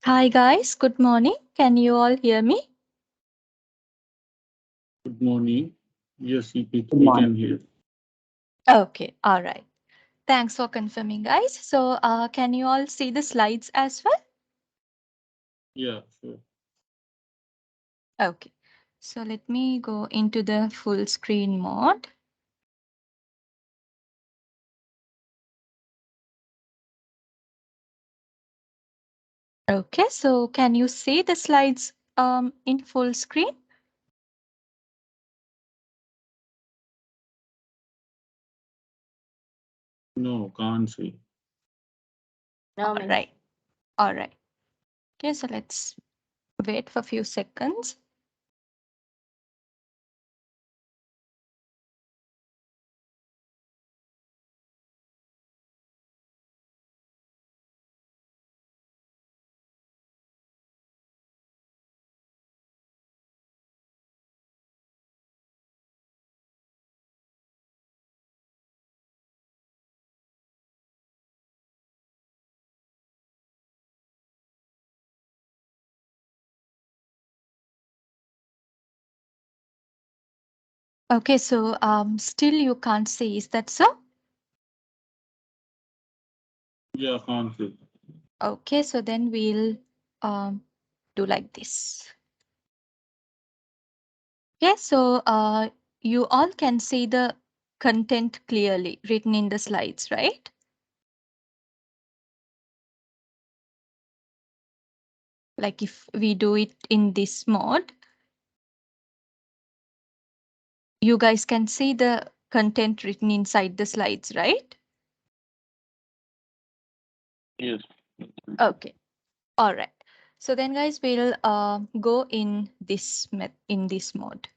Hi guys, good morning. Can you all hear me? Good morning. Yes, Good we morning. can hear. Okay, all right. Thanks for confirming, guys. So, can you all see the slides as well? Yeah, sure. Okay. So let me go into the full screen mode. Okay, so can you see the slides in full screen? No, can't see. All right. All right. Okay, so let's wait for a few seconds. Okay, so still you can't see, is that so? Yeah, can't see. Okay, so then we'll do like this. Okay, so you all can see the content clearly written in the slides, right? Like if we do it in this mode, you guys can see the content written inside the slides, right? Yes. Okay, all right. So then guys, we'll go in this mode.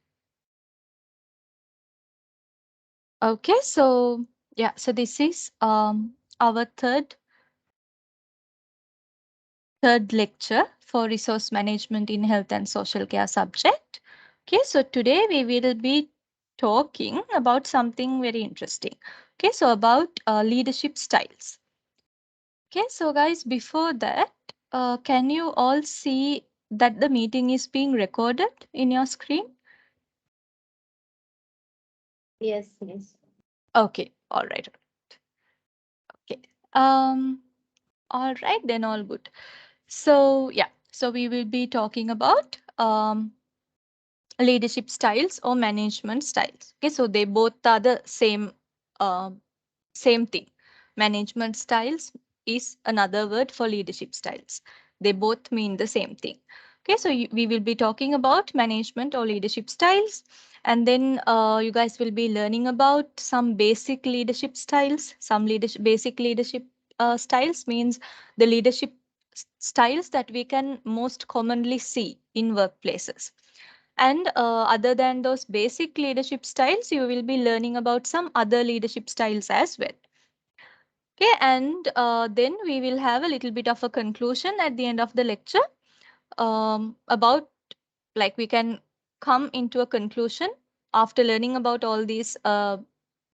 Okay, so yeah, so this is our third lecture for resource management in health and social care subject. Okay, so today we will be talking about something very interesting. Okay, so about leadership styles. Okay, so guys, before that, can you all see that the meeting is being recorded in your screen? Yes, yes. Okay, all right. Okay. Um, all right, then all good. So yeah, so we will be talking about leadership styles or management styles. Okay, so they both are the same thing. Management styles is another word for leadership styles. They both mean the same thing. Okay, so we will be talking about management or leadership styles, and then you guys will be learning about some basic leadership styles. Some basic leadership styles means the leadership styles that we can most commonly see in workplaces. And other than those basic leadership styles, you will be learning about some other leadership styles as well. Okay, and then we will have a little bit of a conclusion at the end of the lecture about, like, we can come into a conclusion after learning about all these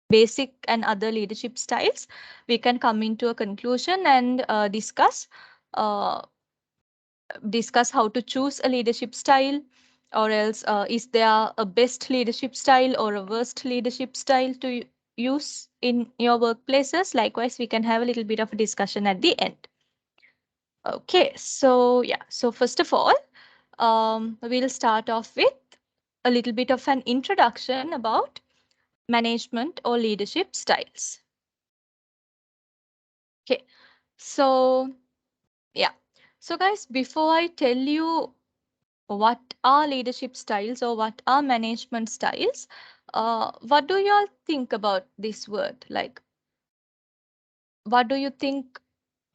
basic and other leadership styles. We can come into a conclusion and uh, discuss how to choose a leadership style, or else is there a best leadership style or a worst leadership style to use in your workplaces. Likewise, we can have a little bit of a discussion at the end. Okay, so yeah, so first of all, we'll start off with a little bit of an introduction about management or leadership styles. Okay, so yeah, so guys, before I tell you what are leadership styles or what are management styles, what do you all think about this word? Like, what do you think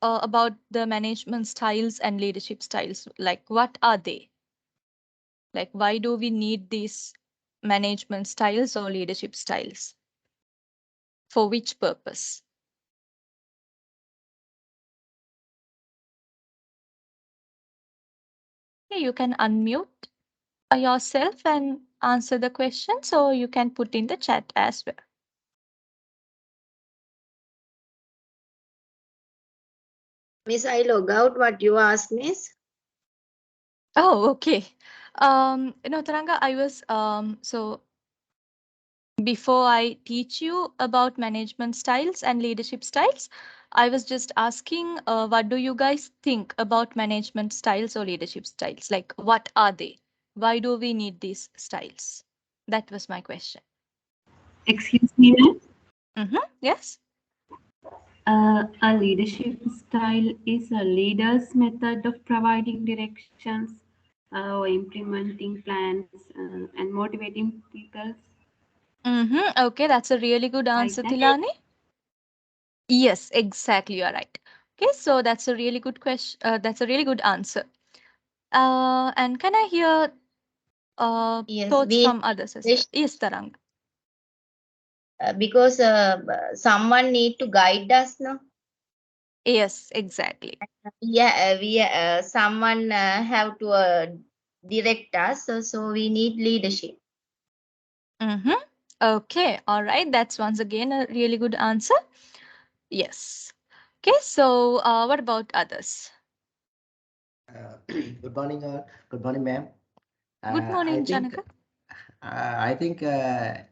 about the management styles and leadership styles? Like, what are they? Like, why do we need these management styles or leadership styles? For which purpose? Okay, you can unmute yourself and answer the questions, or you can put in the chat as well. Miss, I log out what you asked, Miss. Oh, okay. Taranga, I was so before I teach you about management styles and leadership styles, I was just asking, what do you guys think about management styles or leadership styles? Like, what are they? Why do we need these styles? That was my question. Excuse me, ma'am. Yes. A leadership style is a leader's method of providing directions or implementing plans and motivating people Okay, that's a really good like answer, that. Tilani. Yes, exactly. You're right. Okay, so that's a really good question. That's a really good answer. And can I hear Yes, thoughts we from others as well? Yes, Tarang. because someone need to guide us, no? Yes, exactly. Yeah, we someone have to direct us, so we need leadership. Mm-hmm. Okay, all right. That's once again a really good answer. Yes. Okay, so what about others? Good morning, all. Good morning, ma'am. Good I morning, think Janaka.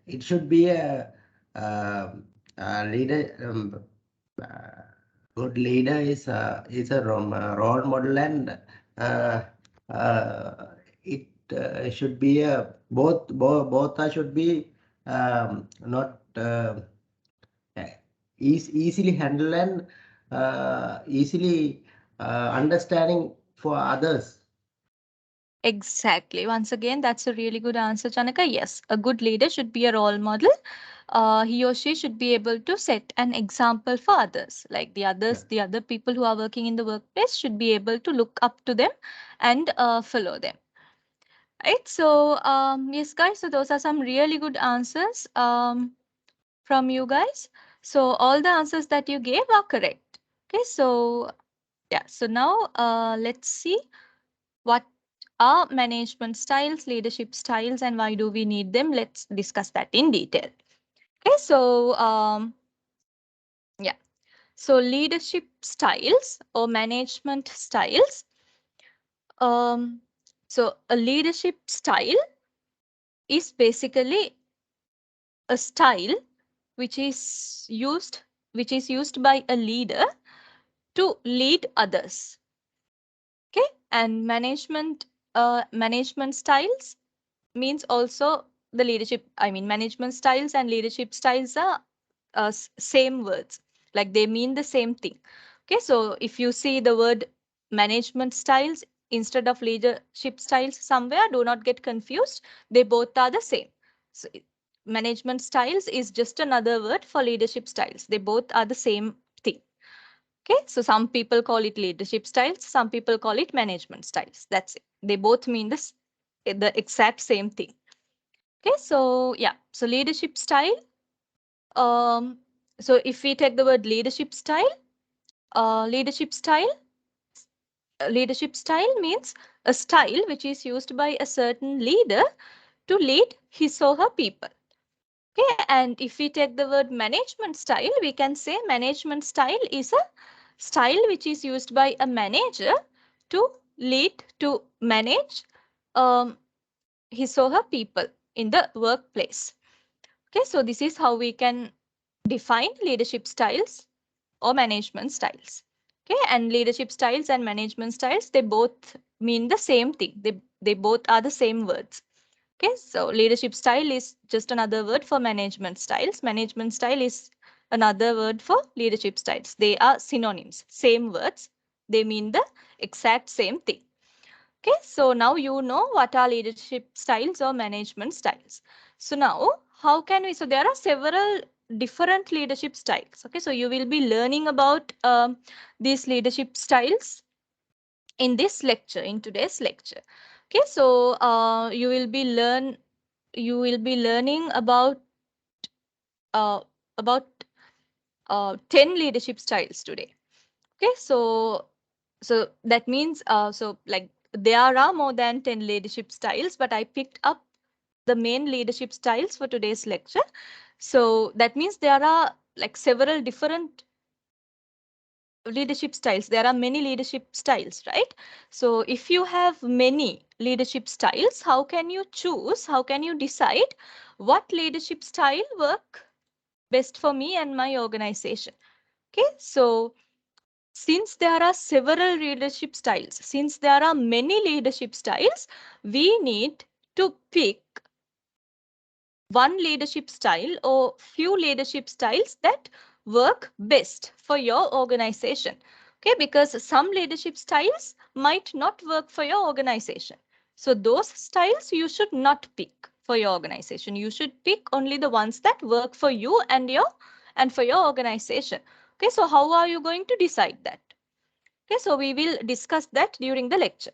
it should be a leader. Uh, Good leader is a role model, and uh, it should be a both are should be not easily handle and easily understanding for others. Exactly. Once again, that's a really good answer, Janaka. Yes, a good leader should be a role model. He or she should be able to set an example for others. Like Yeah. the other people who are working in the workplace should be able to look up to them and follow them. Right. So, yes, guys. So those are some really good answers from you guys. So all the answers that you gave are correct. Okay. So yeah. So now let's see what are management styles, leadership styles, and why do we need them? Let's discuss that in detail. Okay, so yeah, so leadership styles or management styles. Um, so a leadership style is basically a style which is used by a leader to lead others. Okay, and management styles means also the leadership, I mean management styles and leadership styles are same words, like they mean the same thing. Okay, so if you see the word management styles instead of leadership styles somewhere, do not get confused, they both are the same. So management styles is just another word for leadership styles, they both are the same thing. Okay, so some people call it leadership styles, some people call it management styles, that's it, they both mean this the exact same thing. Okay, so yeah, so leadership style. Um, so if we take the word leadership style, leadership style means a style which is used by a certain leader to lead his or her people. Okay, and if we take the word management style, we can say management style is a style which is used by a manager to to manage um, his or her people in the workplace. Okay, so this is how we can define leadership styles or management styles. Okay, and leadership styles and management styles, they both mean the same thing. They both are the same words. Okay, so leadership style is just another word for management styles. Management style is another word for leadership styles. They are synonyms, same words. They mean the exact same thing. Okay, so now you know what are leadership styles or management styles. So now, how can we? So there are several different leadership styles. Okay, so you will be learning about these leadership styles in this lecture, in today's lecture. Okay, so you will be learning uh, about 10 leadership styles today. Okay, so that means so like there are more than 10 leadership styles, but I picked up the main leadership styles for today's lecture. So that means there are like several different leadership styles. There are many leadership styles, right? So if you have many leadership styles, how can you choose? How can you decide what leadership style work best for me and my organization? Okay, so since there are several leadership styles, since there are many leadership styles, we need to pick one leadership style or few leadership styles that work best for your organization. Okay, because some leadership styles might not work for your organization. So those styles you should not pick for your organization. You should pick only the ones that work for you and for your organization. Okay, so how are you going to decide that? Okay, so we will discuss that during the lecture.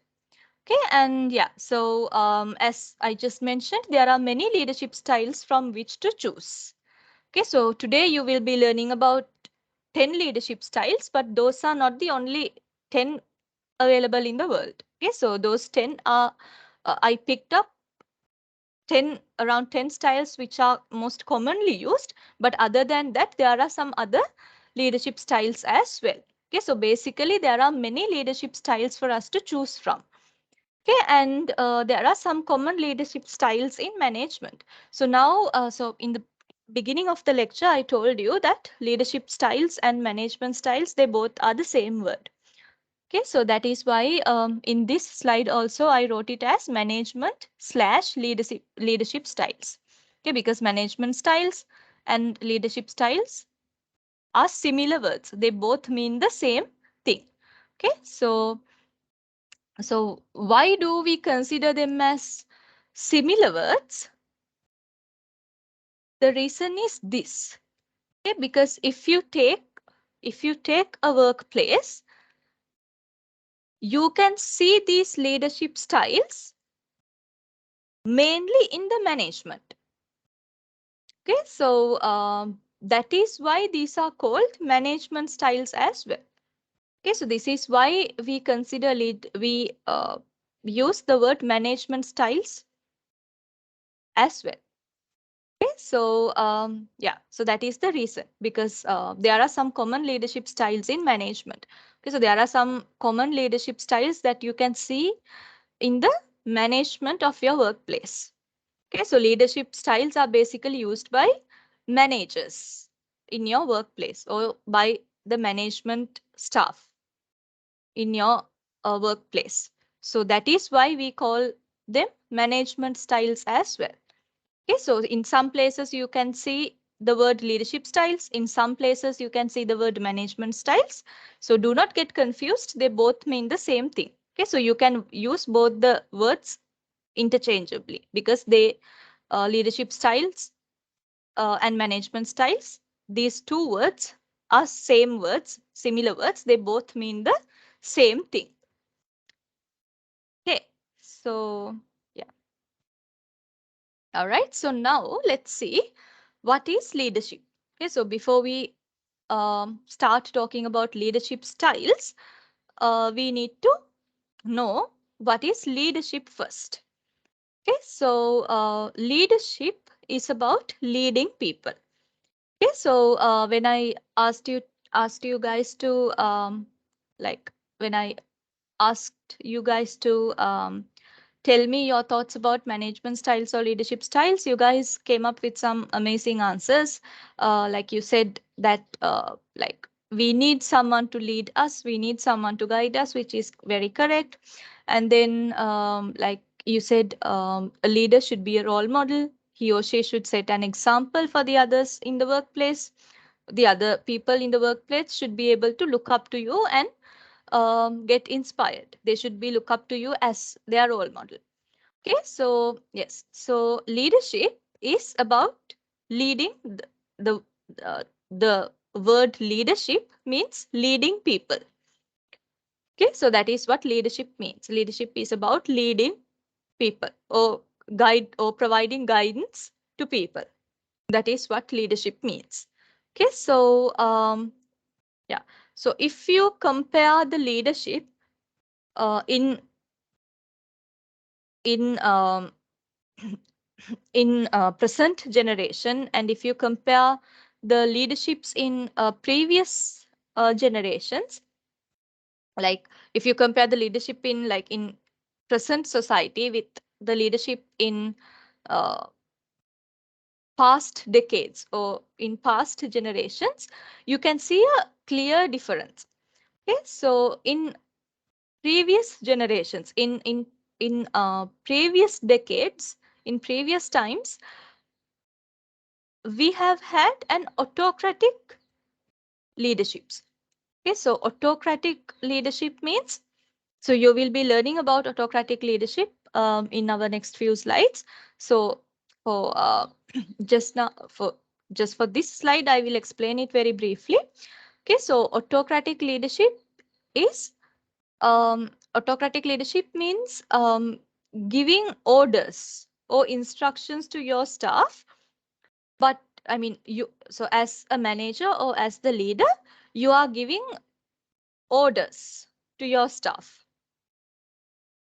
Okay, and yeah, so as I just mentioned, there are many leadership styles from which to choose. Okay, so today you will be learning about 10 leadership styles, but those are not the only 10 available in the world. Okay, so those 10 are, I picked up 10, around 10 styles which are most commonly used, but other than that, there are some other leadership styles as well. Okay, so basically there are many leadership styles for us to choose from. Okay, and there are some common leadership styles in management. So now, so in the beginning of the lecture, I told you that leadership styles and management styles, they both are the same word. Okay, so that is why in this slide also I wrote it as management slash leadership styles. Okay, because management styles and leadership styles are similar words. They both mean the same thing. Okay, so why do we consider them as similar words? The reason is this. Okay, because if you take a workplace, you can see these leadership styles mainly in the management. Okay, so that is why these are called management styles as well. Okay, so this is why we consider we use the word management styles as well. Okay, so yeah, so that is the reason, because there are some common leadership styles in management. Okay, so there are some common leadership styles that you can see in the management of your workplace. Okay, so leadership styles are basically used by managers in your workplace or by the management staff in your workplace. So that is why we call them management styles as well. Okay, so in some places you can see the word leadership styles. In some places you can see the word management styles. So do not get confused. They both mean the same thing. Okay, so you can use both the words interchangeably because they leadership styles and management styles. These two words are same words, similar words. They both mean the same thing. Okay, so yeah. All right, so now let's see what is leadership. Okay, so before we start talking about leadership styles, we need to know what is leadership first. Okay, so leadership is about leading people. Okay, so when I asked you guys to like when I asked you guys to tell me your thoughts about management styles or leadership styles, you guys came up with some amazing answers. Like you said that like we need someone to lead us, we need someone to guide us, which is very correct. And then like you said, a leader should be a role model. He or she should set an example for the others in the workplace. The other people in the workplace should be able to look up to you and get inspired. They should be look up to you as their role model. Okay, so yes, so leadership is about leading. The the word leadership means leading people. Okay, so that is what leadership means. Leadership is about leading people or guide or providing guidance to people. That is what leadership means. Okay, so yeah, so if you compare the leadership in in in present generation, and if you compare the leaderships in previous generations, like if you compare the leadership in present society with the leadership in uh, past decades or in past generations, you can see a clear difference. Okay, so in previous generations, in previous decades, in previous times, we have had an autocratic leaderships. Okay, so autocratic leadership means, so you will be learning about autocratic leadership in our next few slides. So for just now, for this slide, I will explain it very briefly. Okay, so autocratic leadership means giving orders or instructions to your staff. But I mean, so as a manager or as the leader, you are giving orders to your staff.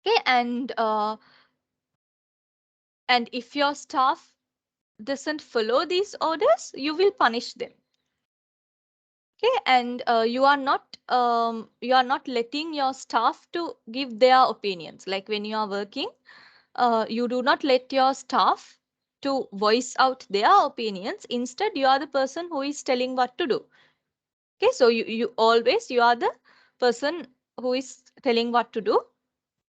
Okay, and if your staff doesn't follow these orders, you will punish them. Okay, and you are not letting your staff to give their opinions. Like when you are working, you do not let your staff to voice out their opinions. Instead, you are the person who is telling what to do. Okay, so you are the person who is telling what to do.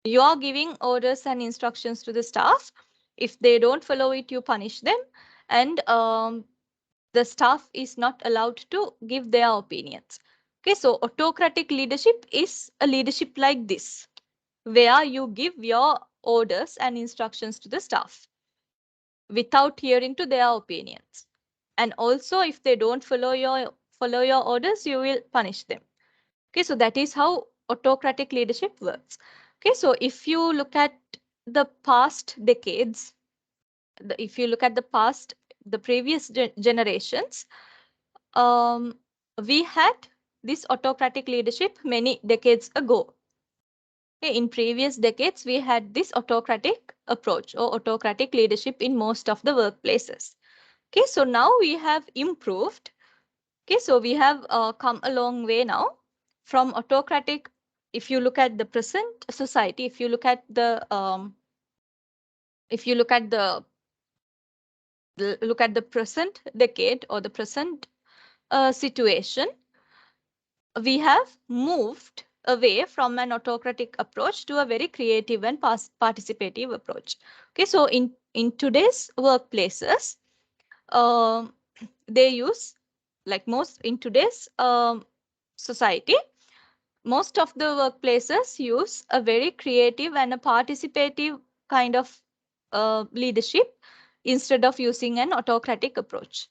You are giving orders and instructions to the staff. If they don't follow it, you punish them, and the staff is not allowed to give their opinions. Okay, so autocratic leadership is a leadership like this, where you give your orders and instructions to the staff without hearing to their opinions. And also, if they don't follow your orders, you will punish them. Okay, so that is how autocratic leadership works. Okay, so if you look at the past decades, if you look at the previous generations, um, we had this autocratic leadership many decades ago. Okay, in previous decades, we had this autocratic approach or autocratic leadership in most of the workplaces. Okay, so now we have improved. Okay, so we have come a long way now from autocratic. If you look at the present society, if you look at the present decade or the present situation, we have moved away from an autocratic approach to a very creative and participative approach. Okay, so in today's workplaces, um, they use, like most in today's society, most of the workplaces use a very creative and a participative kind of leadership instead of using an autocratic approach.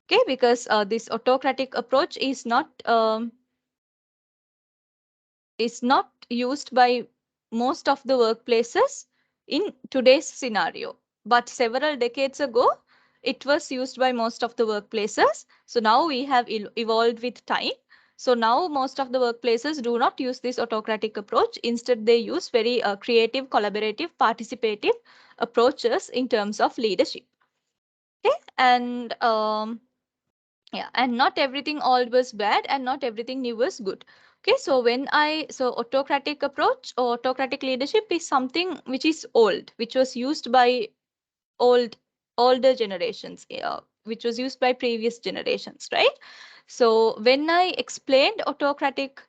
Okay, because this autocratic approach is not used by most of the workplaces in today's scenario. But several decades ago, it was used by most of the workplaces. So now we have evolved with time. So now most of the workplaces do not use this autocratic approach. Instead, they use very creative, collaborative, participative approaches in terms of leadership. Okay, and yeah, and not everything old was bad and not everything new was good. Okay, so so autocratic approach or autocratic leadership is something which is old, which was used by older generations, which was used by previous generations, right? So when I explained autocratic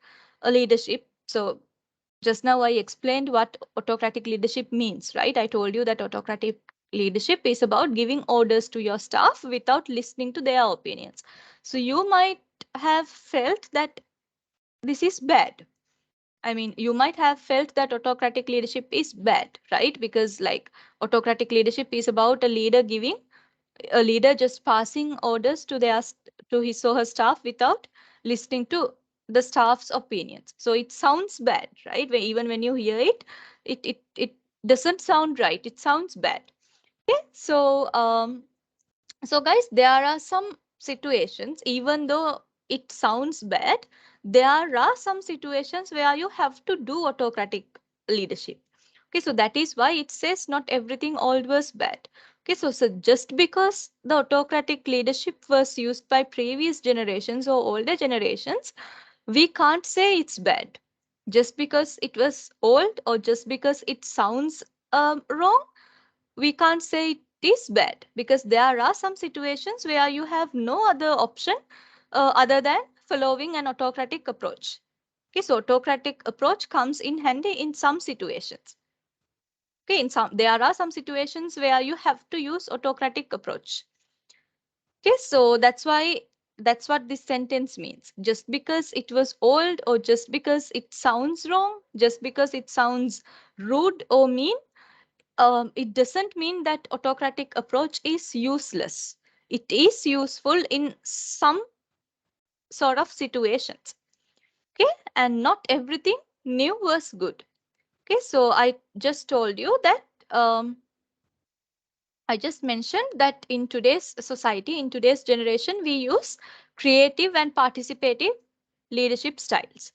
leadership, so just now I explained what autocratic leadership means, right? I told you that autocratic leadership is about giving orders to your staff without listening to their opinions. So you might have felt that this is bad. I mean, you might have felt that autocratic leadership is bad, right? Because like autocratic leadership is about a leader just passing orders to to his or her staff without listening to the staff's opinions. So it sounds bad, right? Even when you hear it, it doesn't sound right. It sounds bad. Okay, so guys, there are some situations, even though it sounds bad, there are some situations where you have to do autocratic leadership. Okay, so that is why it says not everything old was bad. Okay, so just because the autocratic leadership was used by previous generations or older generations we can't say it's bad just because it was old or just because it sounds wrong. We can't say it is bad because there are some situations where you have no other option other than following an autocratic approach. Okay, so autocratic approach comes in handy in some situations. Okay, there are some situations where you have to use autocratic approach. Okay, so that's what this sentence means. Just because it was old or just because it sounds wrong, just because it sounds rude or mean, it doesn't mean that autocratic approach is useless. It is useful in some sort of situations. Okay, and not everything new was good. Okay, so I just told you that I just mentioned that in today's society, in today's generation, we use creative and participative leadership styles.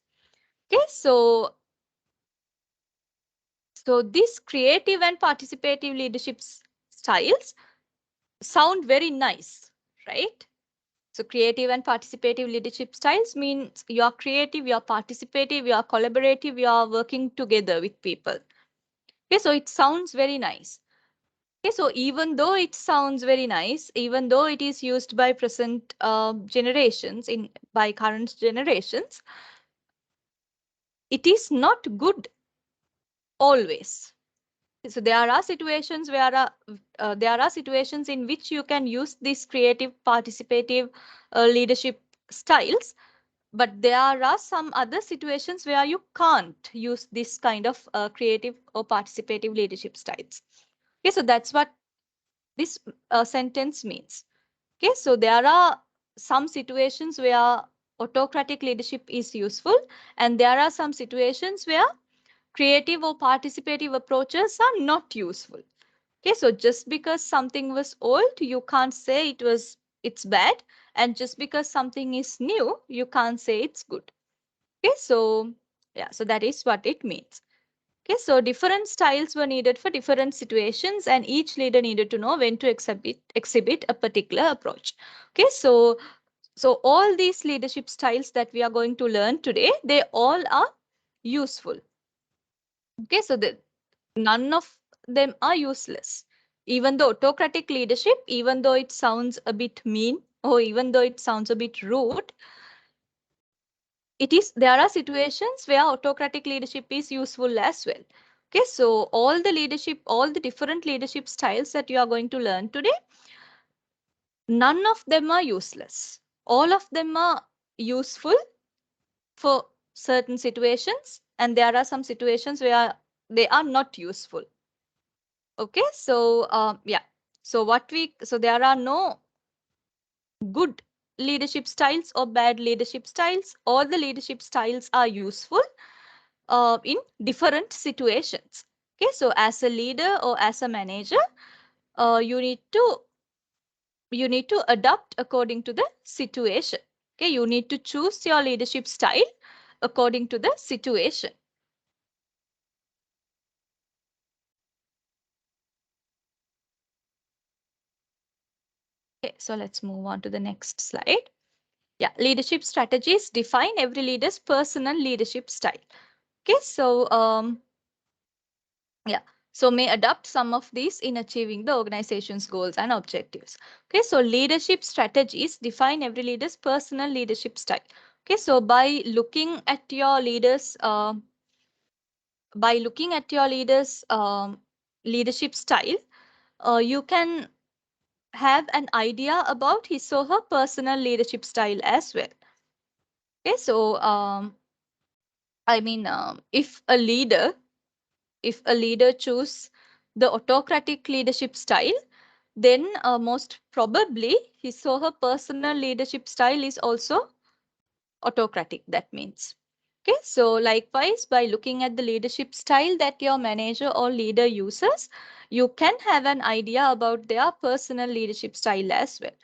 Okay, so these creative and participative leadership styles sound very nice, right? So creative and participative leadership styles means you are creative, you are participative, you are collaborative, you are working together with people. Okay, so it sounds very nice. Okay, so even though it sounds very nice, even though it is used by present generations, by current generations, it is not good always. So there are situations where there are situations in which you can use this creative, participative leadership styles, but there are some other situations where you can't use this kind of creative or participative leadership styles. Okay, so that's what this sentence means. Okay, so there are some situations where autocratic leadership is useful, and there are some situations where creative or participative approaches are not useful. Okay, so just because something was old, you can't say it's bad, and just because something is new, you can't say it's good. Okay, so yeah, so that is what it means. Okay, so different styles were needed for different situations, and each leader needed to know when to exhibit a particular approach. Okay, so all these leadership styles that we are going to learn today, they all are useful. Okay, so none of them are useless. Even though autocratic leadership, even though it sounds a bit mean or even though it sounds a bit rude, there are situations where autocratic leadership is useful as well. Okay, so all the different leadership styles that you are going to learn today, none of them are useless. All of them are useful for certain situations, and there are some situations where they are not useful. Okay, so yeah, so there are no good leadership styles or bad leadership styles. All the leadership styles are useful in different situations. Okay, so as a leader or as a manager, you need to adapt according to the situation. Okay, you need to choose your leadership style according to the situation. Okay, so let's move on to the next slide. Yeah, leadership strategies define every leader's personal leadership style. Okay, so yeah, so may adopt some of these in achieving the organization's goals and objectives. Okay, so leadership strategies define every leader's personal leadership style. Okay, so by looking at your leaders, leadership style, you can have an idea about his or her personal leadership style as well. Okay, so I mean, if a leader choose the autocratic leadership style, then most probably his or her personal leadership style is also autocratic. That means. Okay, so likewise, by looking at the leadership style that your manager or leader uses, you can have an idea about their personal leadership style as well.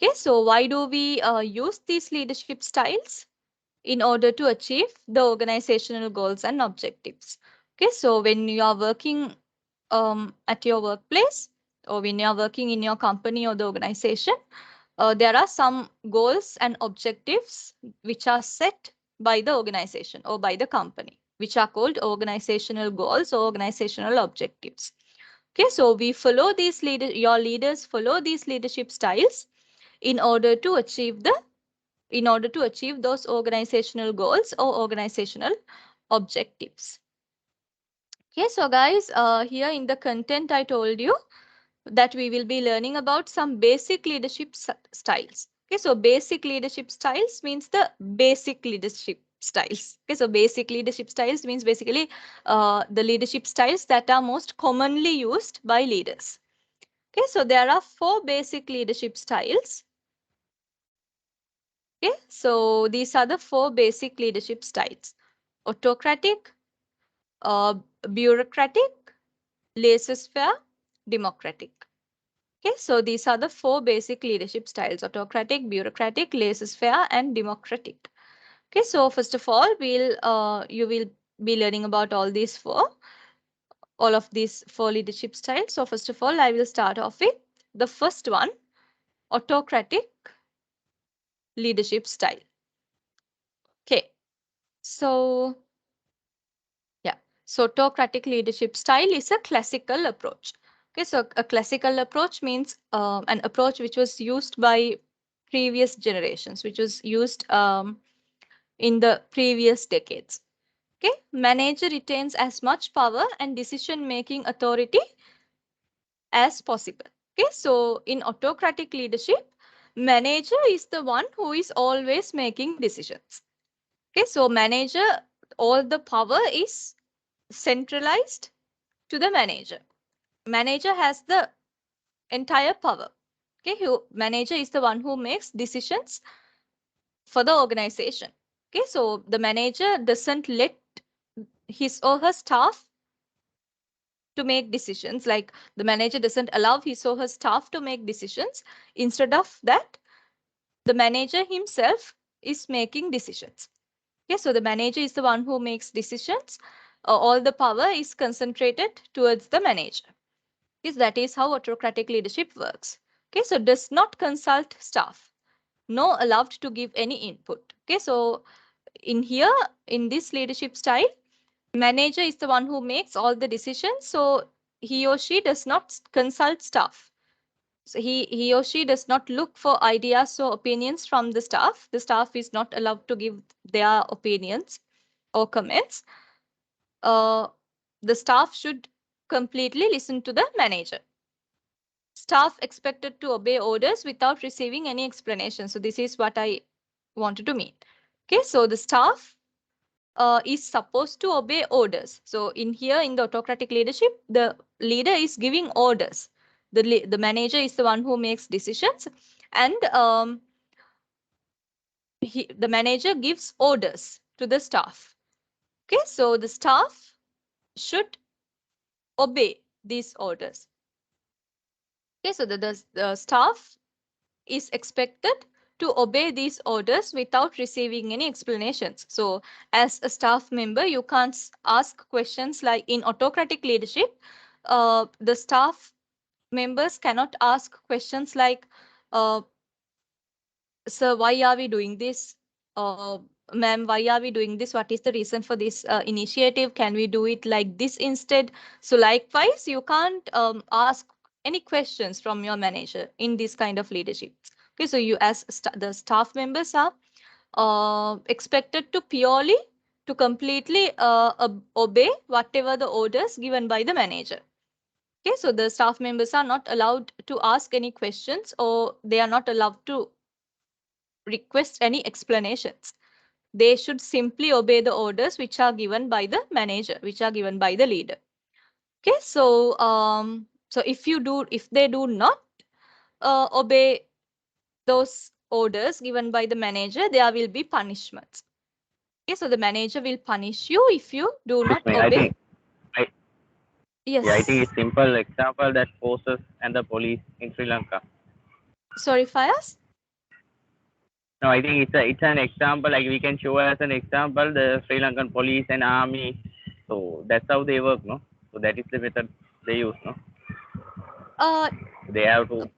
Okay, so why do we use these leadership styles? In order to achieve the organizational goals and objectives. Okay, so when you are working at your workplace or when you are working in your company or the organization, there are some goals and objectives which are set by the organization or by the company, which are called organizational goals or organizational objectives. Okay, so we follow these your leaders follow these leadership styles in order to achieve those organizational goals or organizational objectives. Okay, so guys, here in the content I told you that we will be learning about some basic leadership styles. Okay, so basic leadership styles means the basic leadership styles. Okay, so basic leadership styles means basically the leadership styles that are most commonly used by leaders. Okay, so there are 4 basic leadership styles. Okay, so these are the 4 basic leadership styles: autocratic, bureaucratic, laissez-faire, democratic. Okay, so these are the 4 basic leadership styles: autocratic, bureaucratic, laissez-faire, and democratic. Okay, so first of all, you will be learning about all of these 4 leadership styles. So first of all, I will start off with the first one, autocratic leadership style. Okay, so yeah, so autocratic leadership style is a classical approach. Okay, so a classical approach means an approach which was used by previous generations, which was used in the previous decades. Okay, manager retains as much power and decision-making authority as possible. Okay, so in autocratic leadership, manager is the one who is always making decisions. Okay, so manager, all the power is centralized to the manager. Manager has the entire power. Okay, manager is the one who makes decisions for the organization. Okay, so the manager doesn't let his or her staff to make decisions. Like the manager doesn't allow his or her staff to make decisions. Instead of that, the manager himself is making decisions. Okay, so the manager is the one who makes decisions. All the power is concentrated towards the manager. Yes, that is how autocratic leadership works. Okay, so does not consult staff. No allowed to give any input. Okay, so in here, in this leadership style, manager is the one who makes all the decisions. So he or she does not consult staff. So he or she does not look for ideas or opinions from the staff. The staff is not allowed to give their opinions or comments. The staff should completely listen to the manager. Staff expected to obey orders without receiving any explanation. So this is what I wanted to mean. Okay, so the staff is supposed to obey orders. So in here, in the autocratic leadership, the leader is giving orders. The manager is the one who makes decisions, and the manager gives orders to the staff. Okay, so the staff should obey these orders. Okay, so the staff is expected to obey these orders without receiving any explanations. So as a staff member, you can't ask questions like in autocratic leadership, the staff members cannot ask questions like, sir, why are we doing this? Ma'am, why are we doing this? What is the reason for this initiative? Can we do it like this instead? So likewise, you can't ask any questions from your manager in this kind of leadership. Okay, so you as the staff members are expected to completely obey whatever the orders given by the manager. Okay, so the staff members are not allowed to ask any questions, or they are not allowed to request any explanations. They should simply obey the orders which are given by the manager, which are given by the leader. Okay, so so if they do not obey those orders given by the manager, there will be punishments. Okay, so the manager will punish you if you do not obey. Yes. Yeah, I think it's simple example that forces and the police in Sri Lanka. Sorry, Fayaz? No, I think it's an example, like we can show as an example the Sri Lankan police and army. So that's how they work, no? So that is the method they use, no? They have to.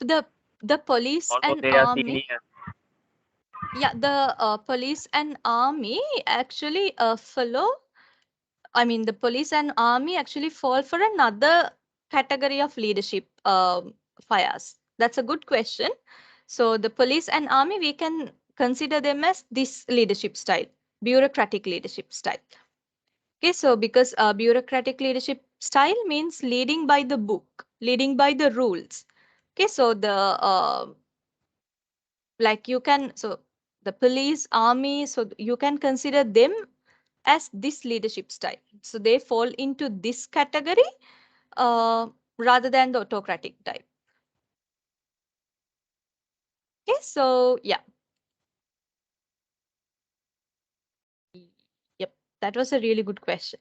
The police and they are army. senior. Yeah, the police and army actually follow. I mean, the police and army actually fall for another category of leadership fires. That's a good question. So the police and army, we can consider them as this leadership style, bureaucratic leadership style. Okay, so because bureaucratic leadership style means leading by the book, leading by the rules. Okay, so the like you can, so the police, army, so you can consider them as this leadership style. So they fall into this category uh, rather than the autocratic type. Okay, so yeah. Yep, that was a really good question.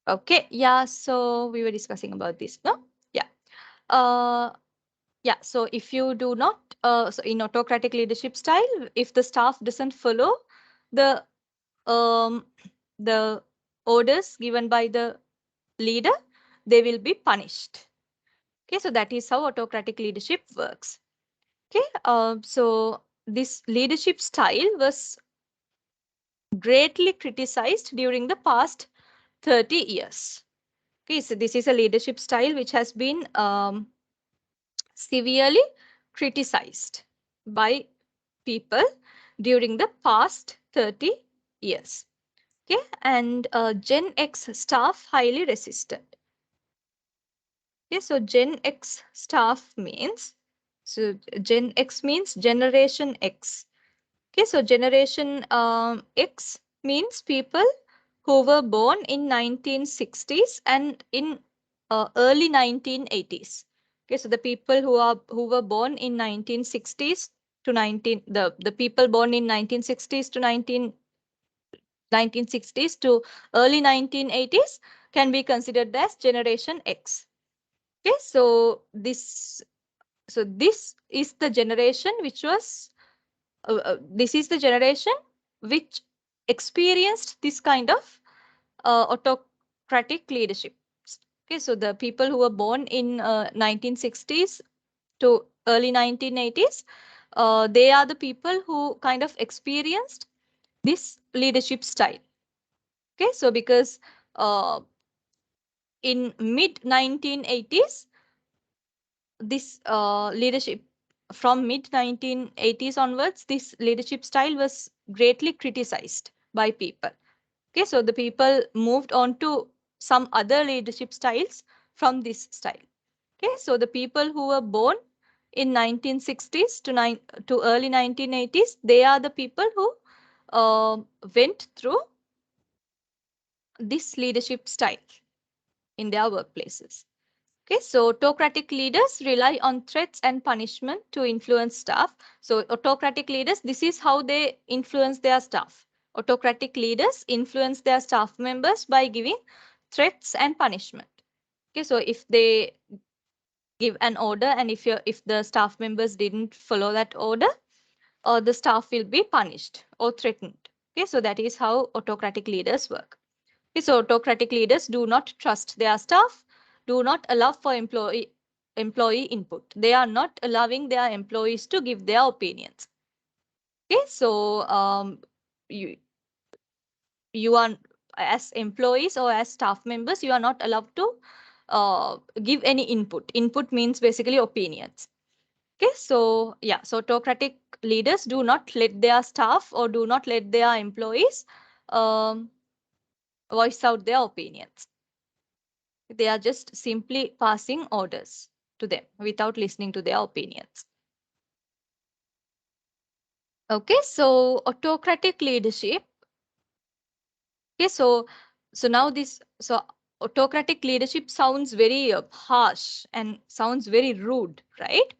Okay, yeah, so we were discussing about this, no? Yeah. Uh, yeah, so if you do not, so in autocratic leadership style, if the staff doesn't follow the um, the orders given by the leader, they will be punished. Okay, so that is how autocratic leadership works. Okay, so this leadership style was greatly criticized during the past 30 years. Okay, so this is a leadership style which has been severely criticized by people during the past 30 years. Okay, and Gen X staff highly resisted. Okay, so Gen X staff means, so Gen X means Generation X. Okay, so Generation X means people who were born in 1960s and in early 1980s. Okay, so the people who were born in 1960s to 19 the people born in 1960s to 1960s to early 1980s can be considered as Generation X. Okay, so this is the generation which was this is the generation which experienced this kind of autocratic leadership. Okay, so the people who were born in 1960s to early 1980s, they are the people who kind of experienced this leadership style. Okay, so because in mid 1980s, this leadership from mid 1980s onwards, this leadership style was greatly criticized by people. Okay, so the people moved on to some other leadership styles from this style. Okay, so the people who were born in 1960s to early 1980s, they are the people who went through this leadership style in their workplaces. Okay, so autocratic leaders rely on threats and punishment to influence staff. So autocratic leaders, this is how they influence their staff. Autocratic leaders influence their staff members by giving threats and punishment. Okay, so if they give an order and if the staff members didn't follow that order, the staff will be punished or threatened. Okay, so that is how autocratic leaders work. Okay, so autocratic leaders do not trust their staff, do not allow for employee input. They are not allowing their employees to give their opinions. Okay, so you are, as employees or as staff members, you are not allowed to give any input. Input means basically opinions. Okay, so yeah, so autocratic leaders do not let their staff or do not let their employees um, voice out their opinions. They are just simply passing orders to them without listening to their opinions. Okay, so autocratic leadership. Okay, so now this, so autocratic leadership sounds very harsh and sounds very rude, right?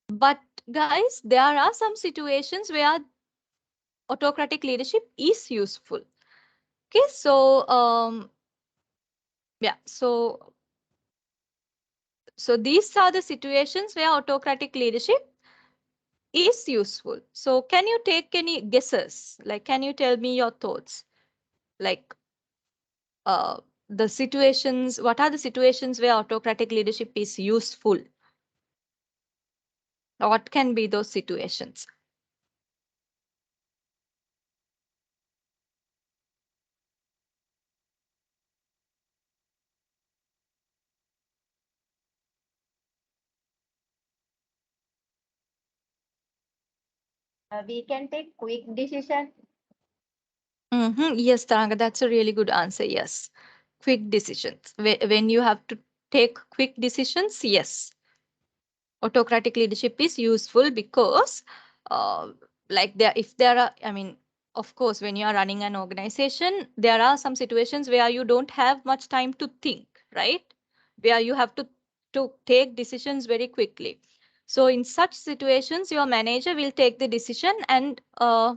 But guys, there are some situations where autocratic leadership is useful. Okay, so yeah, so these are the situations where autocratic leadership is useful. So can you take any guesses? Like, can you tell me your thoughts? Like, the situations, what are the situations where autocratic leadership is useful? What can be those situations? We can take quick decision. Yes, Taranga, that's a really good answer. Yes. Quick decisions. When you have to take quick decisions, yes. Autocratic leadership is useful because, like if there are, I mean, of course, when you are running an organization, there are some situations where you don't have much time to think, right? Where you have to take decisions very quickly. So in such situations, your manager will take the decision and uh,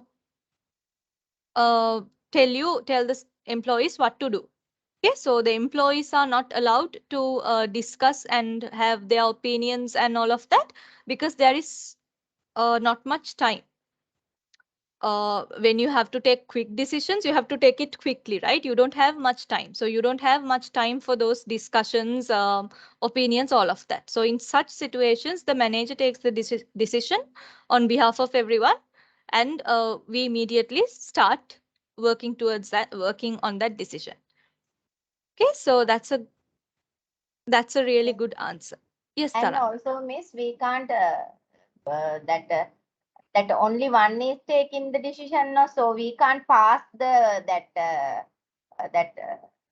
tell the employees what to do. Okay, so the employees are not allowed to discuss and have their opinions and all of that because there is not much time. When you have to take quick decisions, you have to take it quickly, right? You don't have much time. So you don't have much time for those discussions, opinions, all of that. So in such situations, the manager takes the decision on behalf of everyone, and we immediately start working towards that, working on that decision. Okay, so that's a really good answer. Yes, And Tara. also, miss, we can't that only one is taking the decision, no, so we can't pass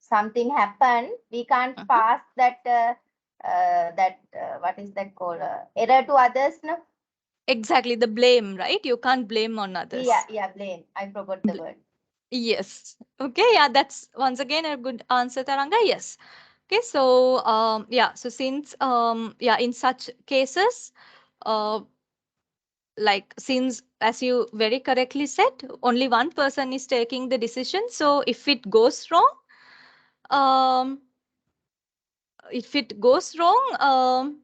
something happened. We can't Mhm. pass what is that called, error to others, no. Exactly, the blame, right? You can't blame on Yeah, others. yeah, blame. I forgot the word. Yes. Okay. Yeah, that's once again a good answer, Taranga. Yes. Okay. So, yeah. So since, yeah, in such cases, uh, like since, as you very correctly said, only one person is taking the decision. So um, if it goes wrong,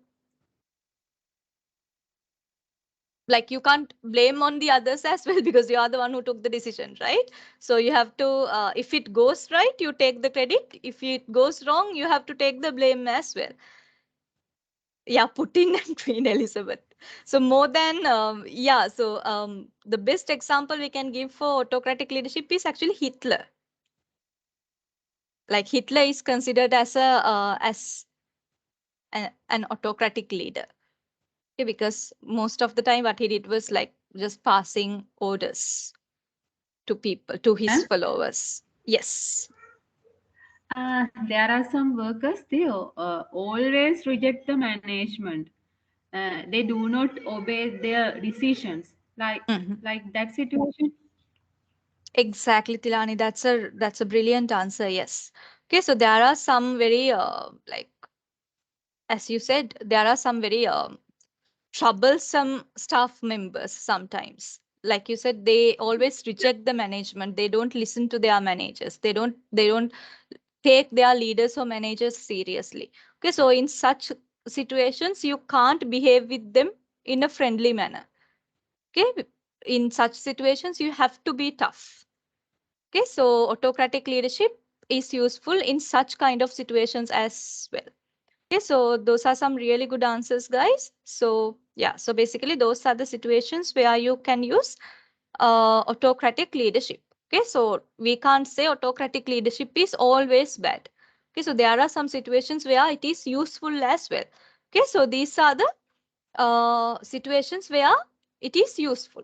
like you can't blame on the others as well because you are the one who took the decision, right? So you have to, if it goes right, you take the credit. If it goes wrong, you have to take the blame as well. Yeah, Putin and Queen Elizabeth. So more than, yeah, so the best example we can give for autocratic leadership is actually Hitler. Like Hitler is considered as an autocratic leader. Okay, because most of the time what he did was like just passing orders to people, to his followers. Yes. There are some workers, they always reject the management. They do not obey their decisions. Mhm. Like that situation. Exactly, Tilani. That's a brilliant answer. Yes. Okay, so there are some very like, as you said, there are some very troublesome staff members sometimes. Like you said, they always reject the management. They don't listen to their managers. They don't take their leaders or managers seriously. Okay, so in such situations, you can't behave with them in a friendly manner. Okay, in such situations, you have to be tough. Okay, so autocratic leadership is useful in such kind of situations as well. Okay, so those are some really good answers, guys. So yeah, so basically those are the situations where you can use autocratic leadership. Okay, so we can't say autocratic leadership is always bad. Okay, so there are some situations where it is useful as well. Okay, so these are the situations where it is useful.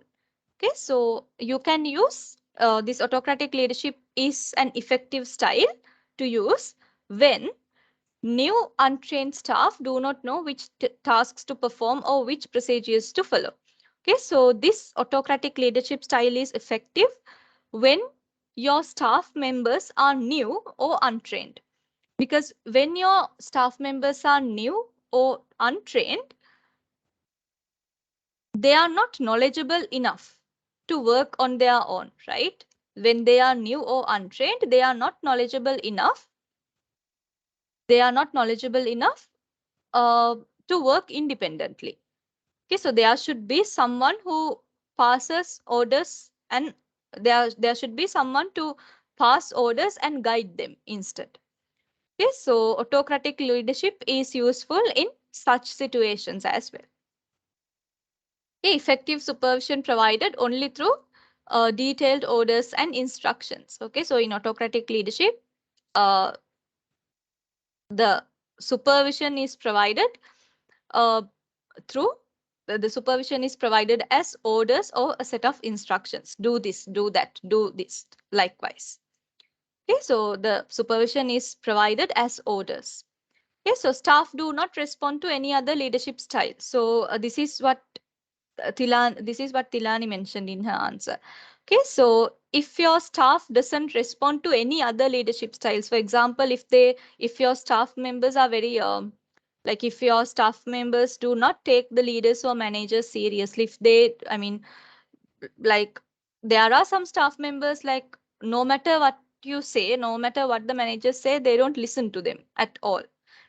Okay, so you can use this autocratic leadership is an effective style to use when new untrained staff do not know which tasks to perform or which procedures to follow. Okay, so this autocratic leadership style is effective when your staff members are new or untrained. Because when your staff members are new or untrained, they are not knowledgeable enough to work on their own, right? When they are new or untrained, they are not knowledgeable enough. They are not knowledgeable enough uh, to work independently. Okay, so there should be someone who passes orders, and there should be someone to pass orders and guide them instead. Okay, so autocratic leadership is useful in such situations as well. Okay, effective supervision provided only through detailed orders and instructions. Okay, so in autocratic leadership, the supervision is provided uh, through the supervision is provided as orders or a set of instructions. Do this, do that, do this, likewise. Okay, so the supervision is provided as orders. Okay, so staff do not respond to any other leadership style. So this is what Tilani mentioned in her answer. Okay, so if your staff doesn't respond to any other leadership styles, for example, if your staff members are very like if your staff members do not take the leaders or managers seriously, if they, I mean, like there are some staff members like no matter what you say, no matter what the managers say, they don't listen to them at all,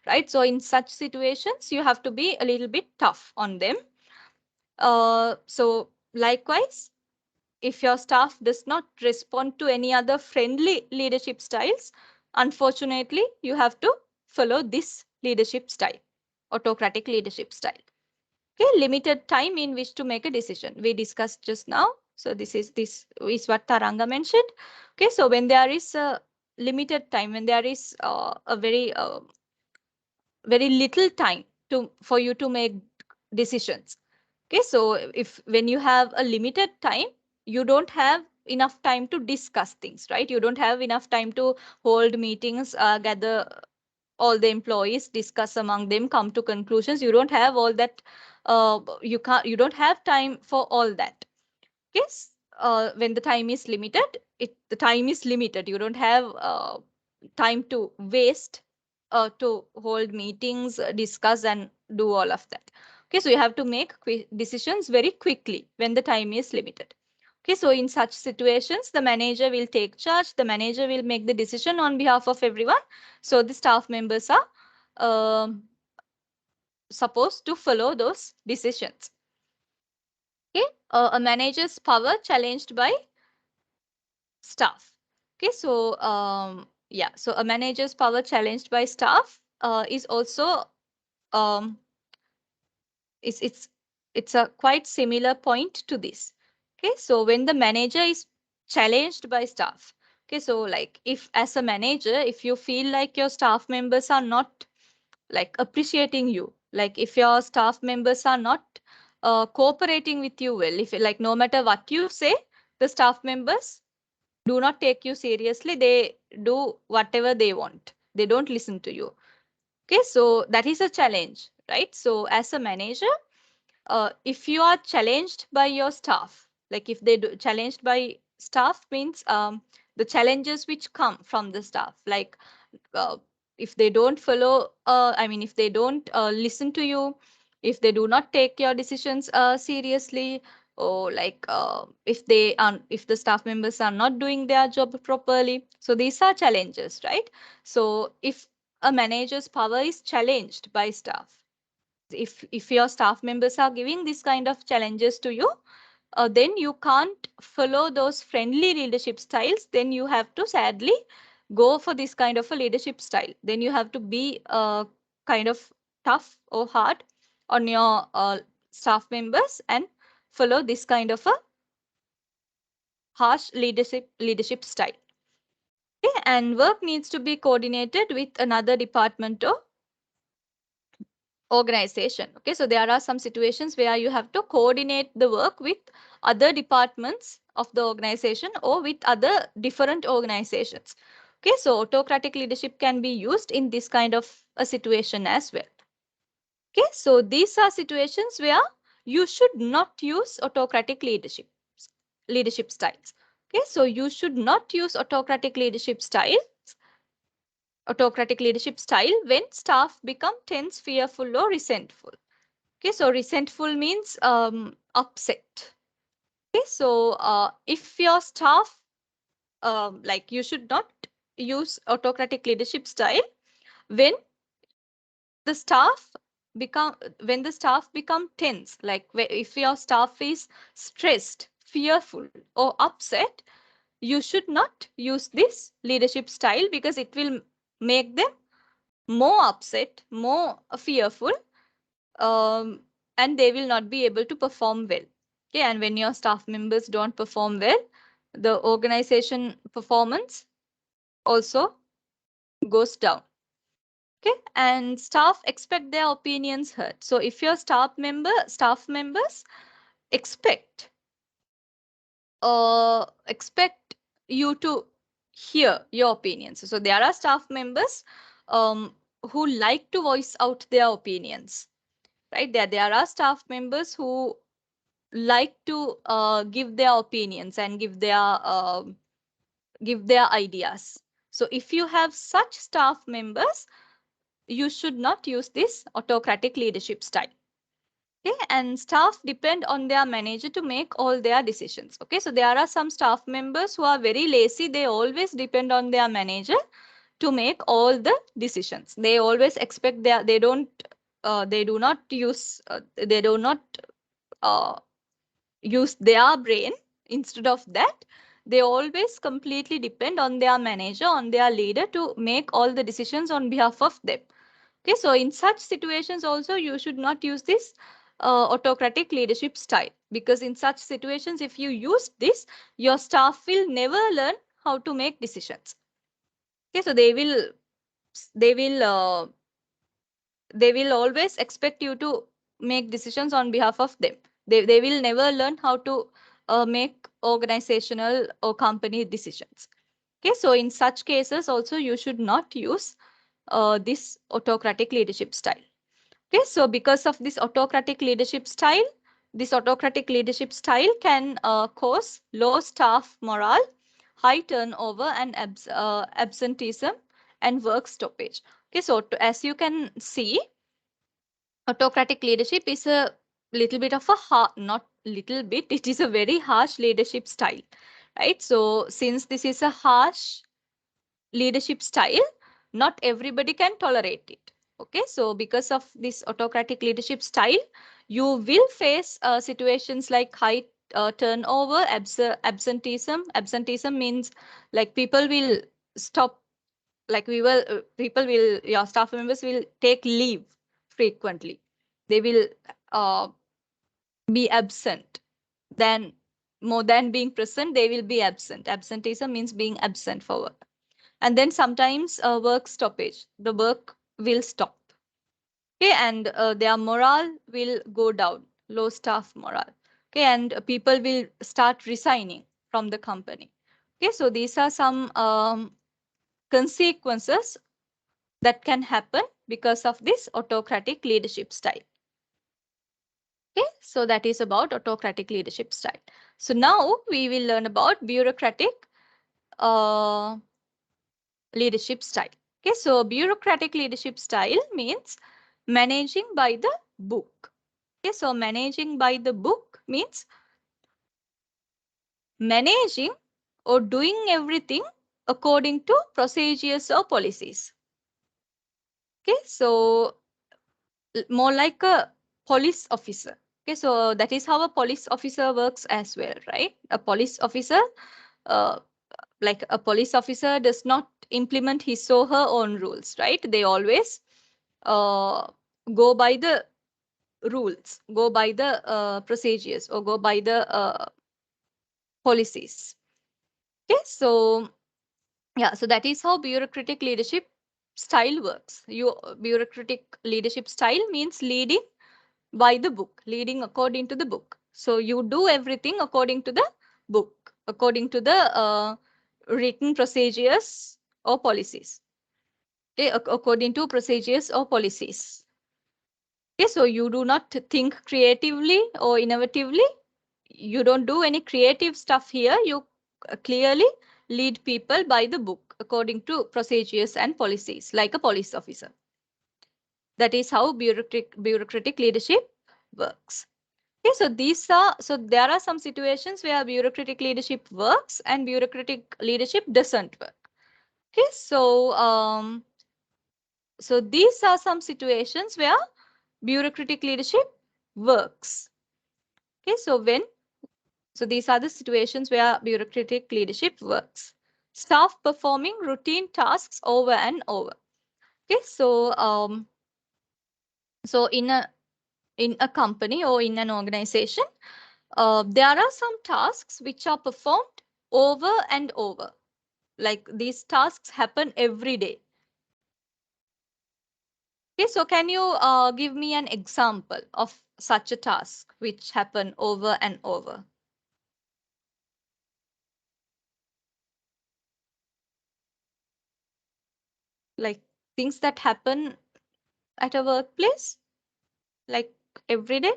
right? So in such situations, you have to be a little bit tough on them. So likewise, if your staff does not respond to any other friendly leadership styles, unfortunately, you have to follow this leadership style, autocratic leadership style. Okay, limited time in which to make a decision. We discussed just now. So this is what Taranga mentioned. Okay, so when there is a limited time, when there is a very little time for you to make decisions. Okay, so if when you have a limited time, you don't have enough time to discuss things, right? You don't have enough time to hold meetings, gather all the employees, discuss among them, come to conclusions. You don't have all that. You don't have time for all that. Yes, when the time is limited, the time is limited. You don't have time to waste to hold meetings, discuss and do all of that. Okay, so you have to make decisions very quickly when the time is limited. Okay, so in such situations, the manager will take charge. The manager will make the decision on behalf of everyone. So the staff members are supposed to follow those decisions. Okay, a manager's power challenged by staff. Okay, so yeah, so a manager's power challenged by staff is also um, it's a quite similar point to this. Okay, so when the manager is challenged by staff. Okay, so like if as a manager, if you feel like your staff members are not like appreciating you, like if your staff members are not cooperating with you well, if like no matter what you say, the staff members do not take you seriously, they do whatever they want, they don't listen to you. Okay, so that is a challenge, right? So as a manager, if you are challenged by your staff, like if they do challenged by staff means the challenges which come from the staff, like uh, if they don't follow, I mean, if they don't listen to you, if they do not take your decisions seriously, or like if the staff members are not doing their job properly. So these are challenges, right? So if a manager's power is challenged by staff, if your staff members are giving this kind of challenges to you, then you can't follow those friendly leadership styles. Then you have to sadly go for this kind of a leadership style. Then you have to be kind of tough or hard on your staff members and follow this kind of a harsh leadership style. Okay, and work needs to be coordinated with another department or organization. Okay, so there are some situations where you have to coordinate the work with other departments of the organization or with other different organizations. Okay, so autocratic leadership can be used in this kind of a situation as well. Okay, so these are situations where you should not use autocratic leadership styles. Okay, so you should not use autocratic leadership style when staff become tense, fearful or resentful. Okay, so resentful means upset. Okay, so if your staff, like you should not use autocratic leadership style when the staff become tense, like if your staff is stressed, fearful or upset, you should not use this leadership style because it will make them more upset, more fearful, and they will not be able to perform well. Okay, and when your staff members don't perform well, the organization performance also goes down. Okay, and staff expect their opinions heard. So if your staff members expect expect you to hear your opinions. So there are staff members who like to voice out their opinions, right? There are staff members who like to give their opinions and give their ideas. So if you have such staff members, you should not use this autocratic leadership style. Okay, and staff depend on their manager to make all their decisions. Okay, so there are some staff members who are very lazy. They always depend on their manager to make all the decisions. They always expect they do not use use their brain. Instead of that, they always completely depend on their manager, on their leader to make all the decisions on behalf of them. Okay, so in such situations also you should not use this autocratic leadership style, because in such situations, if you use this, your staff will never learn how to make decisions. Okay, so they will uh, they will always expect you to make decisions on behalf of them. They will never learn how to make organizational or company decisions. Okay, so in such cases also you should not use this autocratic leadership style. Okay, so because of this autocratic leadership style, can cause low staff morale, high turnover, and absenteeism and work stoppage. Okay, so as you can see, autocratic leadership is a little bit of not little bit, it is a very harsh leadership style, right? So since this is a harsh leadership style, not everybody can tolerate it. Okay, so because of this autocratic leadership style, you will face situations like high turnover, absenteeism. Absenteeism means like people will stop, like your staff members will take leave frequently. They will uh, be absent. Then more than being present, they will be absent. Absenteeism means being absent for work. And then sometimes work stoppage, the work will stop. Okay, and their morale will go down, low staff morale. Okay, and people will start resigning from the company. Okay, so these are some consequences that can happen because of this autocratic leadership style. Okay, so that is about autocratic leadership style. So now we will learn about bureaucratic uh, leadership style. Okay, so bureaucratic leadership style means managing by the book. Okay, so managing by the book means managing or doing everything according to procedures or policies. Okay, so more like a police officer. Okay, so that is how a police officer works as well, right? A police officer, uh, like a police officer does not implement his or her own rules, right? They always uh, go by the rules, go by the procedures, or go by the policies. Okay, so yeah, so that is how bureaucratic leadership style works. Bureaucratic leadership style means leading by the book, leading according to the book. So you do everything according to the book, according to the written procedures or policies. Okay, according to procedures or policies. Okay, so you do not think creatively or innovatively. You don't do any creative stuff here. You clearly lead people by the book according to procedures and policies, like a police officer. That is how bureaucratic leadership works. Okay, so there are some situations where bureaucratic leadership works and bureaucratic leadership doesn't work. Okay, so these are some situations where bureaucratic leadership works. Okay, so these are the situations where bureaucratic leadership works. Staff performing routine tasks over and over. Okay, so in a in a company or in an organization, there are some tasks which are performed over and over. Like these tasks happen every day. Okay, so can you give me an example of such a task which happen over and over? Like things that happen at a workplace, like every day?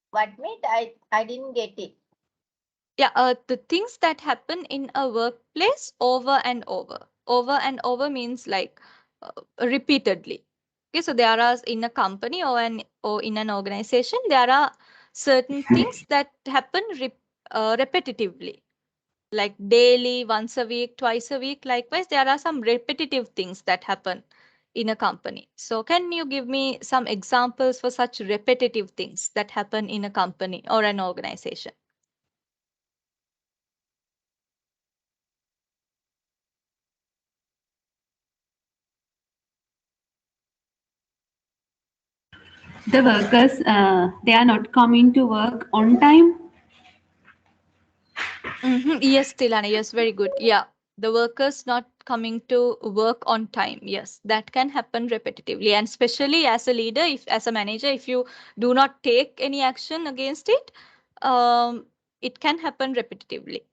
What meant? I didn't get it. Yeah, the things that happen in a workplace over and over. Over and over means like repeatedly. Okay, so there are in a company or in an organization, there are certain things that happen repetitively, like daily, once a week, twice a week. Likewise, there are some repetitive things that happen in a company. So can you give me some examples for such repetitive things that happen in a company or an organization? The workers, they are not coming to work on time. Yes, Tilana. Yes, very good. Yeah, the workers not coming to work on time. Yes, that can happen repetitively, and especially as a leader, if as a manager, if you do not take any action against it, it can happen repetitively.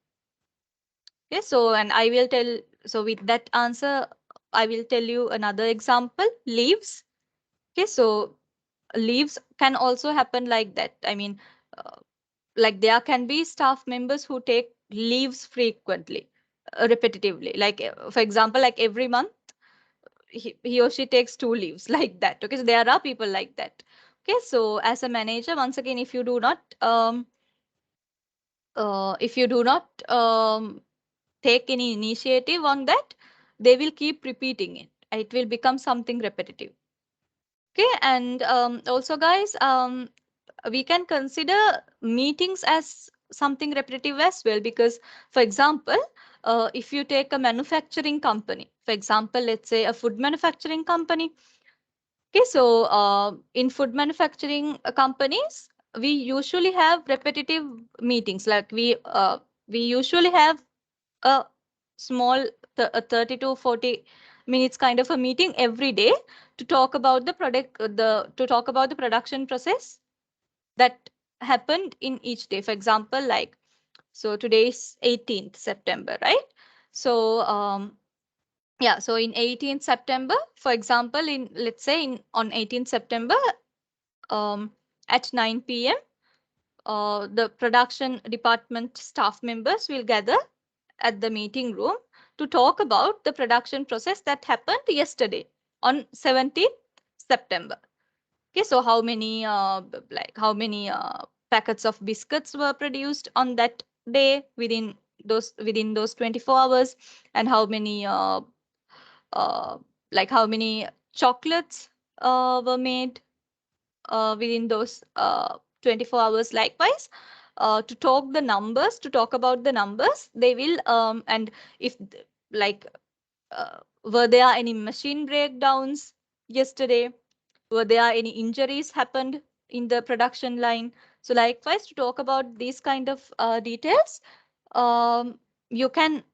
Okay, so and I will tell. So with that answer, I will tell you another example. Leaves. Okay, so leaves can also happen like that. I mean, uh, like there can be staff members who take leaves frequently, repetitively. Like for example, like every month he or she takes 2 leaves like that. Okay, so there are people like that. Okay, so as a manager, once again, if you do not take any initiative on that, they will keep repeating it. It will become something repetitive. Okay, and also guys, we can consider meetings as something repetitive as well, because for example, if you take a manufacturing company, for example, let's say a food manufacturing company. Okay, so in food manufacturing companies, we usually have repetitive meetings. Like we usually have a small a 30 to 40 minutes kind of a meeting every day to talk about the product, to talk about the production process that happened in each day. For example, like, so today is 18th September, right? So yeah, so in 18th September, for example, in let's say in on 18th September, um, at 9 p.m., the production department staff members will gather at the meeting room to talk about the production process that happened yesterday on 17th September. Okay, so how many how many packets of biscuits were produced on that day within those 24 hours, and how many uh, how many chocolates were made within those 24 hours. Likewise, to talk about the numbers, they will and if like were there any machine breakdowns yesterday, were there any injuries happened in the production line. So likewise, to talk about these kind of details, you can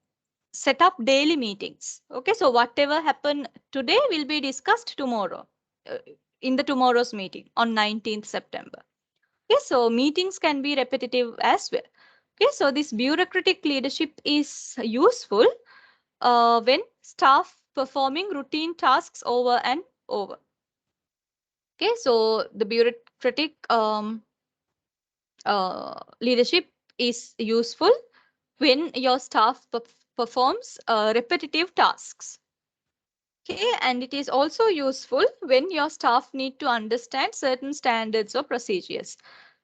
set up daily meetings. Okay, so whatever happened today will be discussed tomorrow uh, in the tomorrow's meeting on 19th September. Okay, so meetings can be repetitive as well. Okay, so this bureaucratic leadership is useful when staff performing routine tasks over and over. Okay, so the bureaucratic leadership is useful when your staff performs repetitive tasks. Okay, and it is also useful when your staff need to understand certain standards or procedures.